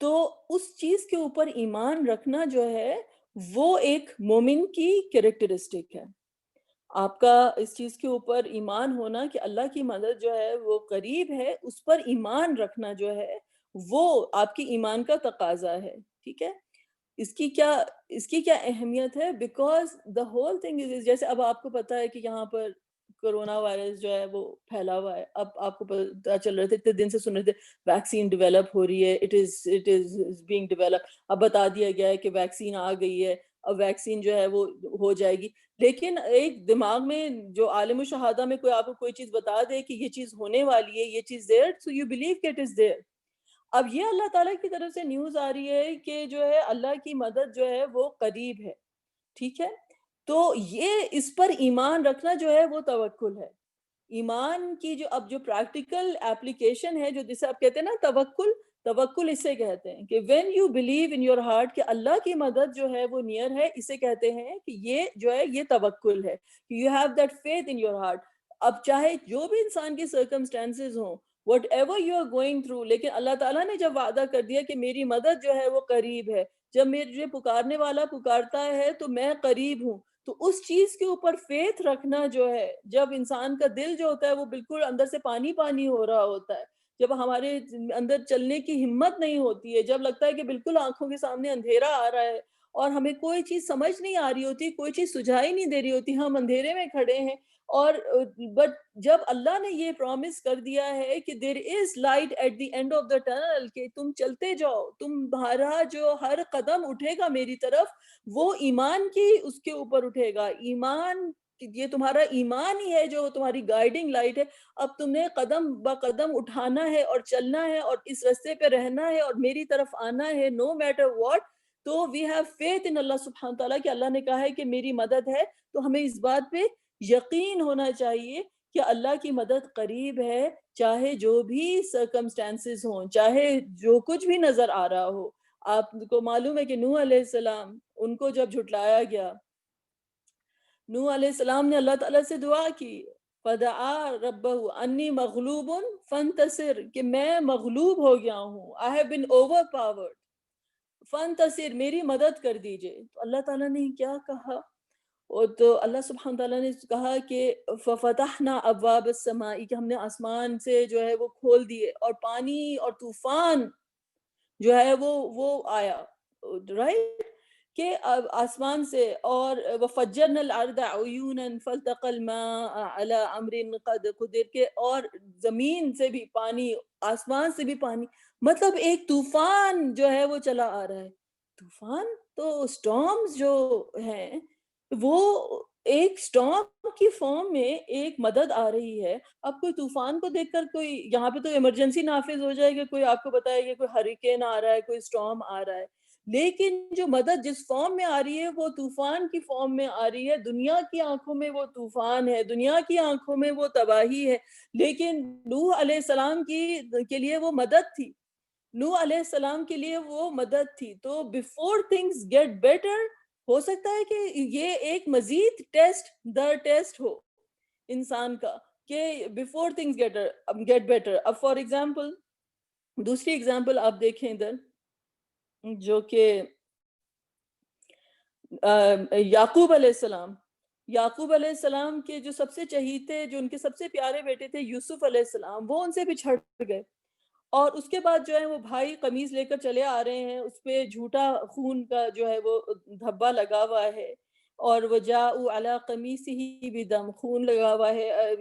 تو اس چیز کے اوپر ایمان رکھنا جو ہے وہ ایک مومن کی کریکٹرسٹک ہے. آپ کا اس چیز کے اوپر ایمان ہونا کہ اللہ کی مدد جو ہے وہ قریب ہے, اس پر ایمان رکھنا جو ہے وہ آپ کی ایمان کا تقاضا ہے. ٹھیک ہے, اس کی کیا اہمیت ہے, because the whole thing is, جیسے اب آپ کو پتہ ہے کہ یہاں پر کرونا وائرس جو ہے وہ پھیلا ہوا ہے. اب آپ کو پتہ چل رہے تھے, اتنے دن سے سن رہے تھے ویکسین ڈیولپ ہو رہی ہے, اٹ از بینگ ڈیولپ. اب بتا دیا گیا ہے کہ ویکسین آ گئی ہے, اب ویکسین جو ہے وہ ہو جائے گی. لیکن ایک دماغ میں جو عالم الشہادہ میں کوئی آپ کو کوئی چیز بتا دے کہ یہ چیز ہونے والی ہے, یہ چیز دیر, سو یو بلیو کہ اٹ از دیر. اب یہ اللہ تعالیٰ کی طرف سے نیوز آ رہی ہے کہ جو ہے اللہ کی مدد جو ہے وہ قریب ہے. ٹھیک ہے, تو یہ اس پر ایمان رکھنا جو ہے وہ توکل ہے. ایمان کی جو اب جو پریکٹیکل اپلیکیشن ہے, جو جسے آپ کہتے ہیں نا توکل اسے کہتے ہیں کہ when you believe in your heart کہ اللہ کی مدد جو ہے وہ نیئر ہے, اسے کہتے ہیں کہ یہ جو ہے یہ توکل ہے. you have that faith in your heart. اب چاہے جو بھی انسان کی سرکمسٹانسز ہوں, whatever you are going through, لیکن اللہ تعالیٰ نے جب وعدہ کر دیا کہ میری مدد جو ہے وہ قریب ہے, جب مجھے پکارنے والا پکارتا ہے تو میں قریب ہوں, تو اس چیز کے اوپر فیتھ رکھنا جو ہے, جب انسان کا دل جو ہوتا ہے وہ بالکل اندر سے پانی پانی ہو رہا ہوتا ہے, جب ہمارے اندر چلنے کی ہمت نہیں ہوتی ہے، جب لگتا ہے کہ بالکل آنکھوں کے سامنے اندھیرا آ رہا ہے اور ہمیں کوئی چیز سمجھ نہیں آ رہی ہوتی، کوئی چیز سجھائی نہیں دے رہی ہوتی، ہم اندھیرے میں کھڑے ہیں، اور بٹ جب اللہ نے یہ پرومس کر دیا ہے کہ there is light at the end of the tunnel, کہ تم چلتے جاؤ، تمہارا جو ہر قدم اٹھے گا میری طرف وہ ایمان کی اس کے اوپر اٹھے گا، ایمان، یہ تمہارا ایمان ہی ہے جو تمہاری گائیڈنگ لائٹ ہے، اب تم نے قدم با قدم اٹھانا ہے اور چلنا ہے اور اس رستے پہ رہنا ہے اور میری طرف آنا ہے نو میٹر واٹ. تو وی ہیو فیتھ ان اللہ سبحانہ تعالیٰ کہ اللہ نے کہا ہے کہ میری مدد ہے، تو ہمیں اس بات پہ یقین ہونا چاہیے کہ اللہ کی مدد قریب ہے، چاہے جو بھی سرکمسٹانسز ہوں، چاہے جو کچھ بھی نظر آ رہا ہو. آپ کو معلوم ہے کہ نوح علیہ السلام، ان کو جب جھٹلایا گیا، نوح علیہ السلام نے اللہ تعالیٰ سے دعا کی، فدعا ربہ انی مغلوب فانتصر، کہ میں مغلوب ہو گیا ہوں، I have been overpowered، فانتصر، میری مدد کر دیجئے. تو اللہ تعالیٰ نے کیا کہا؟ اور تو اللہ سبحانہ تعالیٰ نے کہا کہ فَفَتَحْنَا أَبْوَابَ السَّمَاءِ، کہ ہم نے آسمان سے جو ہے وہ کھول دیے، اور پانی اور طوفان جو ہے وہ آیا، رائٹ، کہ آسمان سے، اور وَفَجَّرْنَا الْأَرْضَ عُيُونًا فَالْتَقَى الْمَاءُ عَلَى أَمْرٍ قَدْ قُدِرَ، کہ اور زمین سے بھی پانی، آسمان سے بھی پانی، مطلب ایک طوفان جو ہے وہ چلا آ رہا ہے. طوفان تو سٹارمز جو ہیں وہ ایک سٹارم کی فارم میں ایک مدد آ رہی ہے. اب کوئی طوفان کو دیکھ کر کوئی یہاں پہ تو ایمرجنسی نافذ ہو جائے گا، کوئی آپ کو بتائے گا کوئی ہریکین آ رہا ہے، کوئی سٹارم آ رہا ہے، لیکن جو مدد جس فارم میں آ رہی ہے وہ طوفان کی فارم میں آ رہی ہے. دنیا کی آنکھوں میں وہ طوفان ہے، دنیا کی آنکھوں میں وہ تباہی ہے، لیکن نوح علیہ السلام کے لیے وہ مدد تھی، نوح علیہ السلام کے لیے وہ مدد تھی. تو بیفور تھنگز گیٹ بیٹر، ہو سکتا ہے کہ یہ ایک مزید ٹیسٹ در ٹیسٹ ہو انسان کا، کہ بیفور تھنگز گیٹ بیٹر. اب فار ایگزامپل، دوسری ایگزامپل آپ دیکھیں ادھر، جو کہ یعقوب علیہ السلام، یعقوب علیہ السلام کے جو سب سے چہیتے، جو ان کے سب سے پیارے بیٹے تھے یوسف علیہ السلام، وہ ان سے بچھڑ گئے، اور اس کے بعد جو ہے وہ بھائی قمیض لے کر چلے آ رہے ہیں، اس پہ جھوٹا خون کا جو ہے وہ دھبا لگا ہوا ہے، اور وجاءوا علی قمیصہ بدم، خون لگا ہوا ہے،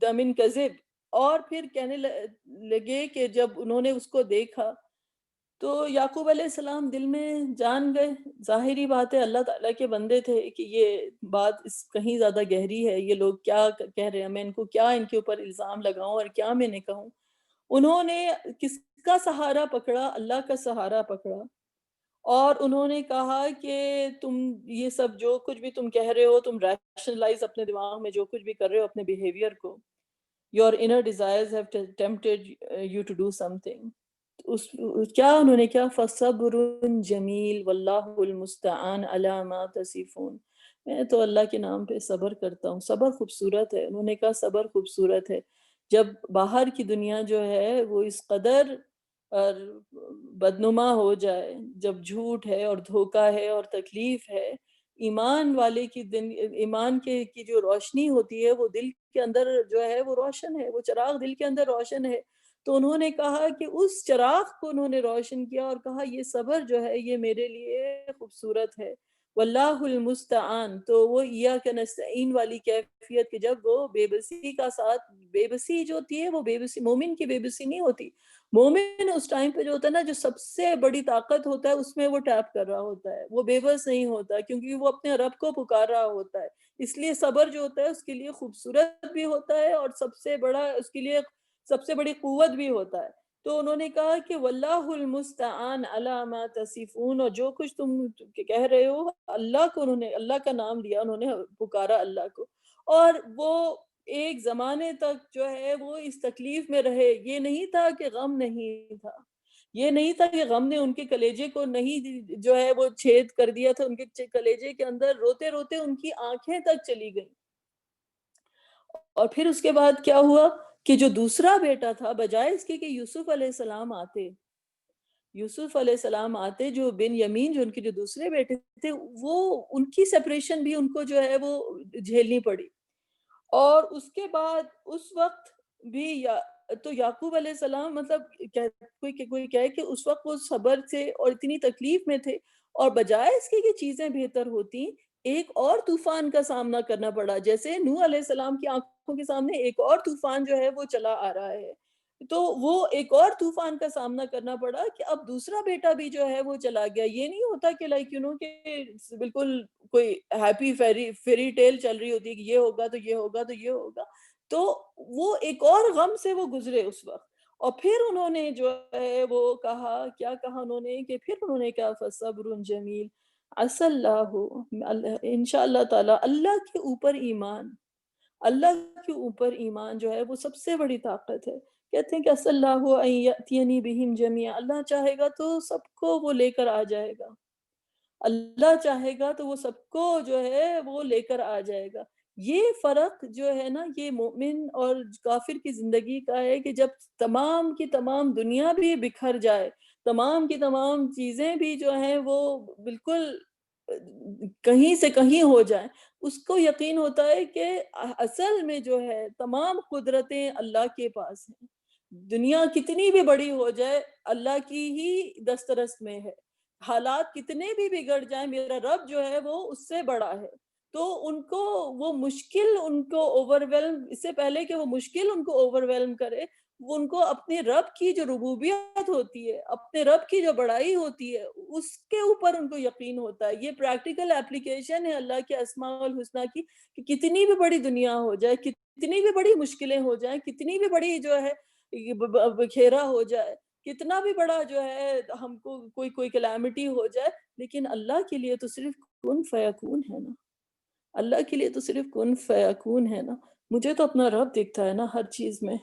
دم کذب. اور پھر کہنے لگے کہ جب انہوں نے اس کو دیکھا تو یعقوب علیہ السلام دل میں جان گئے، ظاہری بات ہے اللہ تعالیٰ کے بندے تھے، کہ یہ بات کہیں زیادہ گہری ہے، یہ لوگ کیا کہہ رہے ہیں، میں ان کو کیا ان کے اوپر الزام لگاؤں اور کیا میں نے کہوں. انہوں نے کس کا سہارا پکڑا؟ اللہ کا سہارا پکڑا، اور انہوں نے کہا کہ تم یہ سب جو کچھ بھی تم کہہ رہے ہو، تم ریشنلائز اپنے دماغ میں جو کچھ بھی کر رہے ہو اپنے بیہیویئر کو، your inner desires have tempted you to do something. اس کیا انہوں نے کیا؟ فَصَبْرٌ جَمِيلٌ وَاللَّهُ الْمُسْتَعَانُ عَلَى مَا تَصِفُونَ، میں تو اللہ کے نام پہ صبر کرتا ہوں. صبر خوبصورت ہے، انہوں نے کہا صبر خوبصورت ہے. جب باہر کی دنیا جو ہے وہ اس قدر اور بدنما ہو جائے، جب جھوٹ ہے اور دھوکہ ہے اور تکلیف ہے، ایمان والے کی ایمان کی جو روشنی ہوتی ہے وہ دل کے اندر جو ہے وہ روشن ہے، وہ چراغ دل کے اندر روشن ہے. تو انہوں نے کہا کہ اس چراغ کو انہوں نے روشن کیا اور کہا یہ صبر جو ہے یہ میرے لیے خوبصورت ہے. واللہ المستعان، تو وہ ایاک نستعین والی کیفیت، کہ جب وہ بے بسی کا ساتھ، بے بسی جو ہوتی ہے وہ بے بسی، مومن کی بے بسی نہیں ہوتی. مومن اس ٹائم پہ جو ہوتا ہے نا، جو سب سے بڑی طاقت ہوتا ہے اس میں وہ ٹیپ کر رہا ہوتا ہے، وہ بے بس نہیں ہوتا، کیونکہ وہ اپنے رب کو پکار رہا ہوتا ہے. اس لیے صبر جو ہوتا ہے اس کے لیے خوبصورت بھی ہوتا ہے، اور سب سے بڑا اس کے لیے سب سے بڑی قوت بھی ہوتا ہے. تو انہوں نے کہا کہ واللہ المستعان علی ما تصفون، اور جو کچھ تم کہہ رہے ہو، اللہ کو انہوں نے اللہ کا نام لیا، انہوں نے پکارا اللہ کو، اور وہ ایک زمانے تک جو ہے وہ اس تکلیف میں رہے. یہ نہیں تھا کہ غم نہیں تھا، یہ نہیں تھا کہ غم نے ان کے کلیجے کو نہیں جو ہے وہ چھید کر دیا تھا، ان کے کلیجے کے اندر روتے روتے ان کی آنکھیں تک چلی گئیں. اور پھر اس کے بعد کیا ہوا کہ جو دوسرا بیٹا تھا، بجائے اس کے کہ یوسف علیہ السلام آتے، یوسف علیہ السلام آتے، جو بن یمین، جو ان کے جو دوسرے بیٹے تھے، وہ ان کی سپریشن بھی ان کو جو ہے وہ جھیلنی پڑی. اور اس کے بعد اس وقت بھی تو یعقوب علیہ السلام مطلب کوئی کہے کہ اس وقت وہ صبر سے اور اتنی تکلیف میں تھے، اور بجائے اس کے کہ چیزیں بہتر ہوتی، ایک اور طوفان کا سامنا کرنا پڑا. جیسے نوح علیہ السلام کی آنکھوں کے سامنے ایک اور طوفان جو ہے وہ چلا آ رہا ہے، تو وہ ایک اور طوفان کا سامنا کرنا پڑا کہ اب دوسرا بیٹا بھی جو ہے وہ چلا گیا. یہ نہیں ہوتا کہ لائک کہ بالکل کوئی ہیپی فیری ٹیل چل رہی ہوتی ہے کہ یہ ہوگا تو یہ ہوگا تو یہ ہوگا. تو وہ ایک اور غم سے وہ گزرے اس وقت. اور پھر انہوں نے جو ہے وہ کہا، کیا کہا انہوں نے کہ پھر انہوں نے کہا فصبر جمیل عسى اللہ، انشاءاللہ تعالی اللہ کے اوپر ایمان، اللہ کے اوپر ایمان جو ہے وہ سب سے بڑی طاقت ہے. کہتے ہیں کہ عسى اللہ ان یأتینی بہم جمیعا، اللہ چاہے گا تو سب کو وہ لے کر آ جائے گا، اللہ چاہے گا تو وہ سب کو جو ہے وہ لے کر آ جائے گا. یہ فرق جو ہے نا یہ مومن اور کافر کی زندگی کا ہے کہ جب تمام کی تمام دنیا بھی بکھر جائے، تمام کی تمام چیزیں بھی جو ہیں وہ بالکل کہیں سے کہیں ہو جائیں، اس کو یقین ہوتا ہے کہ اصل میں جو ہے تمام قدرتیں اللہ کے پاس ہیں. دنیا کتنی بھی بڑی ہو جائے اللہ کی ہی دسترس میں ہے. حالات کتنے بھی بگڑ جائیں میرا رب جو ہے وہ اس سے بڑا ہے. تو ان کو وہ مشکل ان کو اوور ویلم، اس سے پہلے کہ وہ مشکل ان کو اوور ویلم کرے، وہ ان کو اپنے رب کی جو ربوبیت ہوتی ہے، اپنے رب کی جو بڑائی ہوتی ہے، اس کے اوپر ان کو یقین ہوتا ہے. یہ پریکٹیکل اپلیکیشن ہے اللہ کے اسماء الحسنہ کی کہ کتنی بھی بڑی دنیا ہو جائے، کتنی بھی بڑی مشکلیں ہو جائیں، کتنی بھی بڑی جو ہے بکھیرا ہو جائے، کتنا بھی بڑا جو ہے ہم کو کوئی کلیمٹی ہو جائے، لیکن اللہ کے لیے تو صرف کن فیکون ہے نا. اللہ کے لیے تو صرف کن فیکون ہے نا. مجھے تو اپنا رب دکھتا ہے نا ہر چیز میں.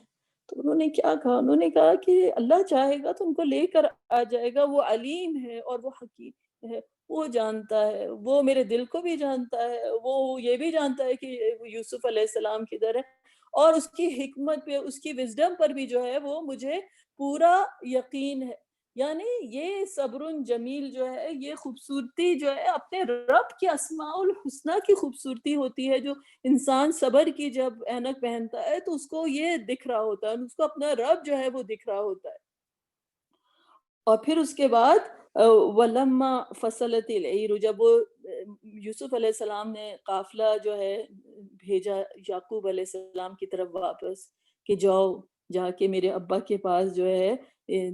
تو انہوں نے کیا کہا؟ انہوں نے کہا کہ اللہ چاہے گا تو ان کو لے کر آ جائے گا. وہ علیم ہے اور وہ حکیم ہے، وہ جانتا ہے، وہ میرے دل کو بھی جانتا ہے، وہ یہ بھی جانتا ہے کہ یوسف علیہ السلام کدھر ہے، اور اس کی حکمت پہ، اس کی وزڈم پر بھی جو ہے وہ مجھے پورا یقین ہے. یعنی یہ صبر جمیل جو ہے، یہ خوبصورتی جو ہے اپنے رب کے اسماء الحسنہ کی خوبصورتی ہوتی ہے. جو انسان صبر کی جب اینک پہنتا ہے تو اس کو یہ دکھ رہا ہوتا ہے، اس کو اپنا رب جو ہے وہ دکھ رہا ہوتا ہے. اور پھر اس کے بعد وَلَمَّا فَصَلَتِ الْعِيرُ، جب وہ یوسف علیہ السلام نے قافلہ جو ہے بھیجا یعقوب علیہ السلام کی طرف واپس کہ جاؤ، جا کے میرے ابا کے پاس جو ہے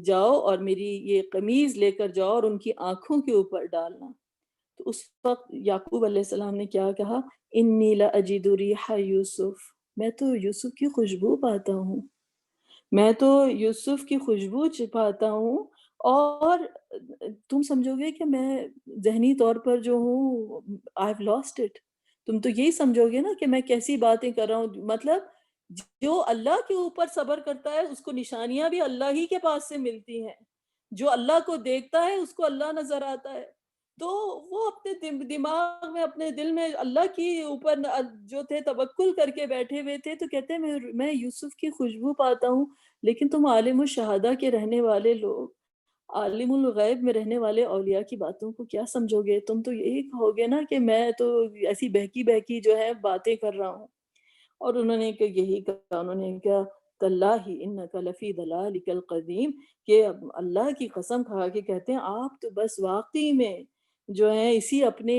جاؤ اور میری یہ قمیض لے کر جاؤ اور ان کی آنکھوں کے اوپر ڈالنا. تو اس وقت یعقوب علیہ السلام نے کیا کہا؟ انی لأجد ریح یوسف، میں تو یوسف کی خوشبو پاتا ہوں، میں تو یوسف کی خوشبو چھپاتا ہوں. اور تم سمجھو گے کہ میں ذہنی طور پر جو ہوں I've lost it. تم تو یہی سمجھو گے نا کہ میں کیسی باتیں کر رہا ہوں. مطلب جو اللہ کے اوپر صبر کرتا ہے اس کو نشانیاں بھی اللہ ہی کے پاس سے ملتی ہیں. جو اللہ کو دیکھتا ہے اس کو اللہ نظر آتا ہے. تو وہ اپنے دماغ میں، اپنے دل میں اللہ کی اوپر جو تھے توکل کر کے بیٹھے ہوئے تھے. تو کہتے ہیں میں یوسف کی خوشبو پاتا ہوں. لیکن تم عالم الشہادہ کے رہنے والے لوگ، عالم الغیب میں رہنے والے اولیاء کی باتوں کو کیا سمجھو گے؟ تم تو یہی کہو گے نا کہ میں تو ایسی بہکی بہکی جو ہے باتیں کر رہا ہوں. اور انہوں نے یہی کہا، انہوں نے کہا تاللہ انک لفی ضلالک القدیم، کہ اللہ کی قسم کھا کے کہتے ہیں آپ تو بس واقعی میں جو ہے اسی اپنے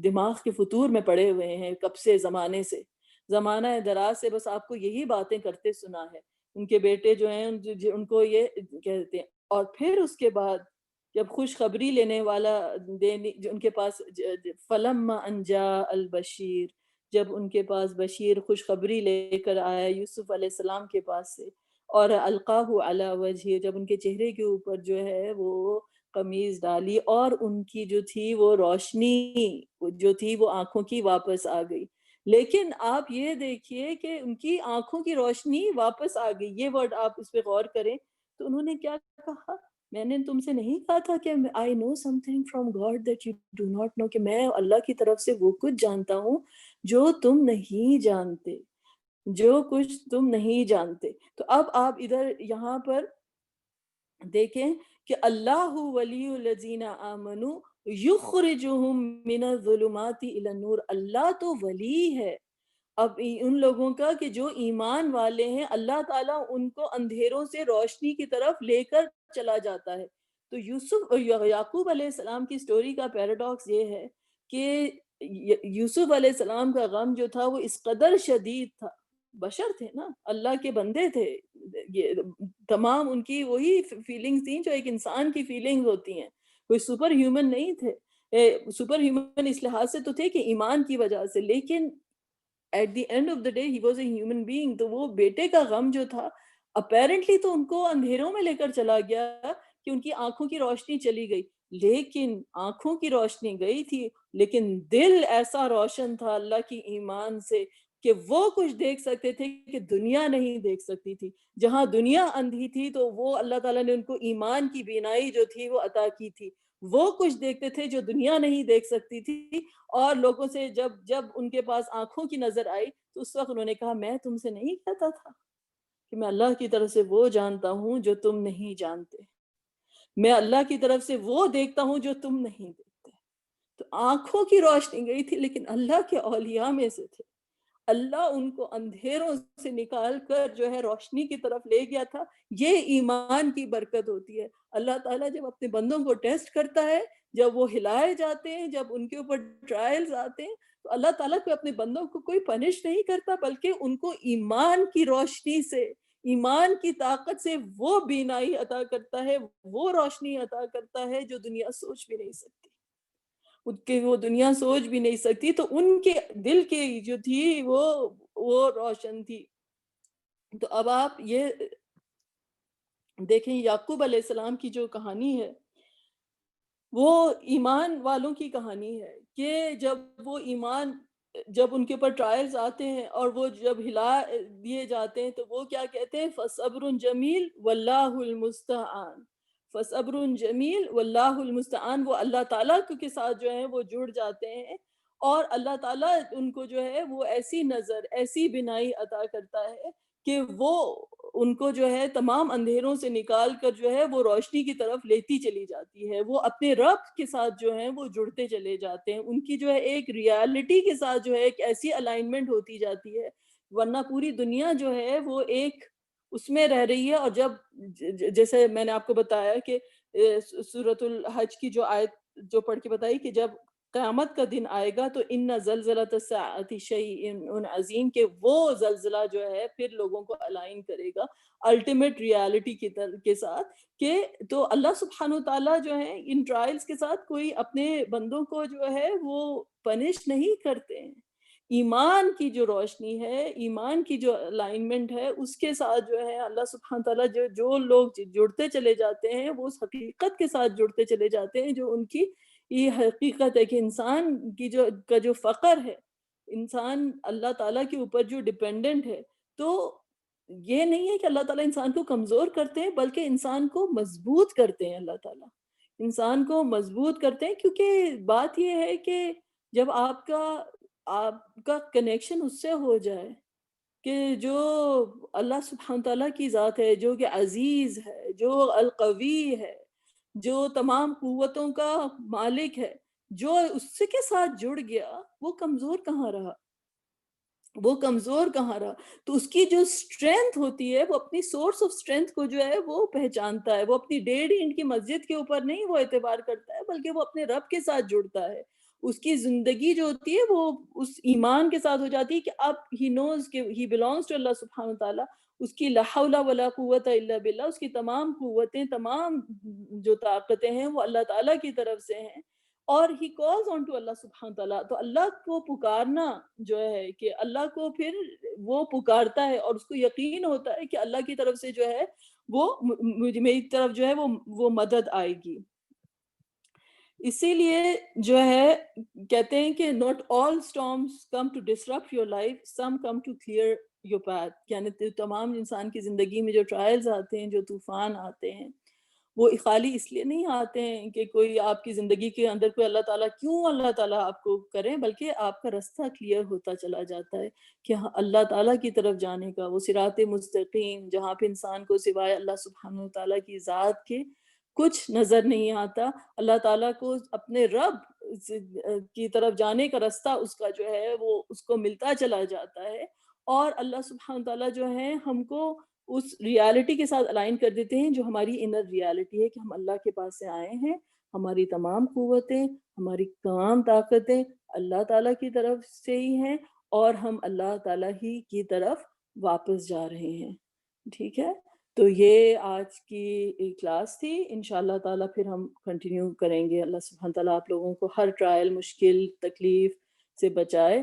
دماغ کے فطور میں پڑے ہوئے ہیں کب سے، زمانے سے، زمانہ دراز سے بس آپ کو یہی باتیں کرتے سنا ہے. ان کے بیٹے جو ہیں ان کو یہ کہتے ہیں. اور پھر اس کے بعد جب خوشخبری لینے والا جو ان کے پاس فلما ان جاء البشیر، جب ان کے پاس بشیر خوشخبری لے کر آیا یوسف علیہ السلام کے پاس سے، اور القاہ علی وجہ، جب ان کے چہرے کے اوپر جو ہے وہ قمیض ڈالی اور ان کی جو تھی وہ روشنی جو تھی وہ آنکھوں کی واپس آ گئی. لیکن آپ یہ دیکھیے کہ ان کی آنکھوں کی روشنی واپس آ گئی. یہ ورڈ آپ اس پہ غور کریں. تو انہوں نے کیا کہا؟ میں نے تم سے نہیں کہا تھا کہ I know something from God that you do not know، کہ میں اللہ کی طرف سے وہ کچھ جانتا ہوں جو تم نہیں جانتے، جو کچھ تم نہیں جانتے. تو اب آپ ادھر یہاں پر دیکھیں کہ اللہ ولی الذین آمنوا یخرجہم من الظلمات الی النور. اللہ تو ولی ہے، اب ان لوگوں کا کہ جو ایمان والے ہیں اللہ تعالیٰ ان کو اندھیروں سے روشنی کی طرف لے کر چلا جاتا ہے. تو یعقوب علیہ السلام کی سٹوری کا پیراڈاکس یہ ہے کہ یوسف علیہ السلام کا غم جو تھا وہ اس قدر شدید تھا. بشر تھے نا، اللہ کے بندے تھے، یہ تمام ان کی وہی فیلنگز تھیں جو ایک انسان کی فیلنگز ہوتی ہیں، کوئی سپر ہیومن نہیں تھے. سپر ہیومن اس لحاظ سے تو تھے کہ ایمان کی وجہ سے، لیکن at the end of the day he was a human being. تو وہ بیٹے کا غم جو تھا اپیرنٹلی تو ان کو اندھیروں میں لے کر چلا گیا کہ ان کی آنکھوں کی روشنی چلی گئی، لیکن آنکھوں کی روشنی گئی تھی لیکن دل ایسا روشن تھا اللہ کی ایمان سے کہ وہ کچھ دیکھ سکتے تھے کہ دنیا نہیں دیکھ سکتی تھی. جہاں دنیا اندھی تھی تو وہ اللہ تعالیٰ نے ان کو ایمان کی بینائی جو تھی وہ عطا کی تھی. وہ کچھ دیکھتے تھے جو دنیا نہیں دیکھ سکتی تھی. اور لوگوں سے جب ان کے پاس آنکھوں کی نظر آئی تو اس وقت انہوں نے کہا میں تم سے نہیں کہتا تھا کہ میں اللہ کی طرف سے وہ جانتا ہوں جو تم نہیں جانتے، میں اللہ کی طرف سے وہ دیکھتا ہوں جو تم نہیں دیکھتے. تو آنکھوں کی روشنی گئی تھی لیکن اللہ کے اولیاء میں سے تھے. اللہ ان کو اندھیروں سے نکال کر جو ہے روشنی کی طرف لے گیا تھا. یہ ایمان کی برکت ہوتی ہے. اللہ تعالیٰ جب اپنے بندوں کو ٹیسٹ کرتا ہے، جب وہ ہلائے جاتے ہیں، جب ان کے اوپر ٹرائلز آتے ہیں، تو اللہ تعالیٰ کو اپنے بندوں کو کوئی پنش نہیں کرتا بلکہ ان کو ایمان کی روشنی سے، ایمان کی طاقت سے وہ بینائی عطا کرتا ہے، وہ روشنی عطا کرتا ہے جو دنیا سوچ بھی نہیں سکتی. ان کے وہ دنیا سوچ بھی نہیں سکتی. تو ان کے دل کی جو تھی وہ روشن تھی. تو اب آپ یہ دیکھیں یعقوب علیہ السلام کی جو کہانی ہے وہ ایمان والوں کی کہانی ہے کہ جب ان کے اوپر ٹرائلز آتے ہیں اور وہ جب ہلا دیے جاتے ہیں تو وہ کیا کہتے ہیں فَصَبْرٌ جَمِيلٌ وَاللَّهُ الْمُسْتَعَانُ. فَصَبْرٌ جَمِيلٌ وَاللَّهُ الْمُسْتَعَانُ. وہ اللہ تعالیٰ کے ساتھ جو ہے وہ جڑ جاتے ہیں اور اللہ تعالیٰ ان کو جو ہے وہ ایسی نظر، ایسی بینائی عطا کرتا ہے کہ وہ ان کو جو ہے تمام اندھیروں سے نکال کر جو ہے وہ روشنی کی طرف لیتی چلی جاتی ہے. وہ اپنے رب کے ساتھ جو ہیں وہ جڑتے چلے جاتے ہیں. ان کی جو ہے ایک ریالٹی کے ساتھ جو ہے ایک ایسی الائنمنٹ ہوتی جاتی ہے، ورنہ پوری دنیا جو ہے وہ ایک اس میں رہ رہی ہے. اور جب جیسے میں نے آپ کو بتایا کہ سورۃ الحج کی جو آیت جو پڑھ کے بتائی کہ جب قیامت کا دن آئے گا تو ان زلزلۃ الساعۃ شیء عظیم، کہ وہ زلزلہ جو ہے پھر لوگوں کو الائن کرے گا الٹیمیٹ ریالٹی کے ساتھ. کہ تو اللہ سبحانہ وتعالیٰ جو ہے ان ٹرائلز کے ساتھ کوئی اپنے بندوں کو جو ہے وہ پنش نہیں کرتے ہیں. ایمان کی جو روشنی ہے، ایمان کی جو الائنمنٹ ہے، اس کے ساتھ جو ہے اللہ سبحانہ تعالیٰ جو لوگ جڑتے چلے جاتے ہیں وہ اس حقیقت کے ساتھ جڑتے چلے جاتے ہیں جو ان کی یہ حقیقت ہے کہ انسان کی جو فقر ہے، انسان اللہ تعالیٰ کے اوپر جو ڈیپینڈنٹ ہے. تو یہ نہیں ہے کہ اللہ تعالیٰ انسان کو کمزور کرتے ہیں بلکہ انسان کو مضبوط کرتے ہیں. اللہ تعالیٰ انسان کو مضبوط کرتے ہیں کیونکہ بات یہ ہے کہ جب آپ کا کنیکشن اس سے ہو جائے کہ جو اللہ سبحانہ تعالیٰ کی ذات ہے، جو کہ عزیز ہے، جو القوی ہے، جو تمام قوتوں کا مالک ہے، جو اس سے کے ساتھ جڑ گیا وہ کمزور کہاں رہا، وہ کمزور کہاں رہا. تو اس کی جو اسٹرینتھ ہوتی ہے وہ اپنی سورس آف اسٹرینتھ کو جو ہے وہ پہچانتا ہے. وہ اپنی ڈیڑھ اینٹ کی مسجد کے اوپر نہیں وہ اعتبار کرتا ہے بلکہ وہ اپنے رب کے ساتھ جڑتا ہے. اس کی زندگی جو ہوتی ہے وہ اس ایمان کے ساتھ ہو جاتی ہے کہ اب ہی نوز کہ ہی بلانگس ٹو اللہ سبحانہ تعالیٰ. اس کی لا حول ولا قوت الا باللہ، اس کی تمام قوتیں، تمام جو طاقتیں ہیں وہ اللہ تعالیٰ کی طرف سے ہیں. اور he calls on to Allah سبحانہ تعالیٰ. تو اللہ کو پکارنا جو ہے کہ اللہ کو پھر وہ پکارتا ہے اور اس کو یقین ہوتا ہے کہ اللہ کی طرف سے جو ہے وہ میری طرف جو ہے وہ مدد آئے گی. اسی لیے جو ہے کہتے ہیں کہ not all storms come to disrupt your life, some come to clear your path. یعنی تمام انسان کی زندگی میں جو ٹرائلز آتے ہیں، جو طوفان آتے ہیں، وہ خالی اس لیے نہیں آتے ہیں کہ کوئی آپ کی زندگی کے اندر کوئی اللہ تعالیٰ آپ کو کرے، بلکہ آپ کا راستہ کلیئر ہوتا چلا جاتا ہے کہ اللہ تعالیٰ کی طرف جانے کا وہ صراط مستقیم، جہاں پہ انسان کو سوائے اللہ سبحانہ و تعالیٰ کی ذات کے کچھ نظر نہیں آتا. اللہ تعالیٰ کو اپنے رب کی طرف جانے کا راستہ اس کا جو ہے وہ اس کو ملتا چلا جاتا ہے، اور اللہ سبحانہ تعالیٰ جو ہے ہم کو اس ریالٹی کے ساتھ الائن کر دیتے ہیں جو ہماری انر ریالٹی ہے، کہ ہم اللہ کے پاس سے آئے ہیں، ہماری تمام قوتیں، ہماری تمام طاقتیں اللہ تعالیٰ کی طرف سے ہی ہیں، اور ہم اللہ تعالیٰ ہی کی طرف واپس جا رہے ہیں. ٹھیک ہے، تو یہ آج کی کلاس تھی. انشاءاللہ تعالیٰ پھر ہم کنٹینیو کریں گے. اللہ سبحانہ تعالیٰ آپ لوگوں کو ہر ٹرائل، مشکل، تکلیف سے بچائے،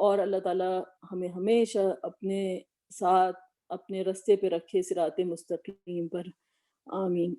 اور اللہ تعالیٰ ہمیں ہمیشہ اپنے ساتھ اپنے رستے پہ رکھے، صراط مستقیم پر. آمین.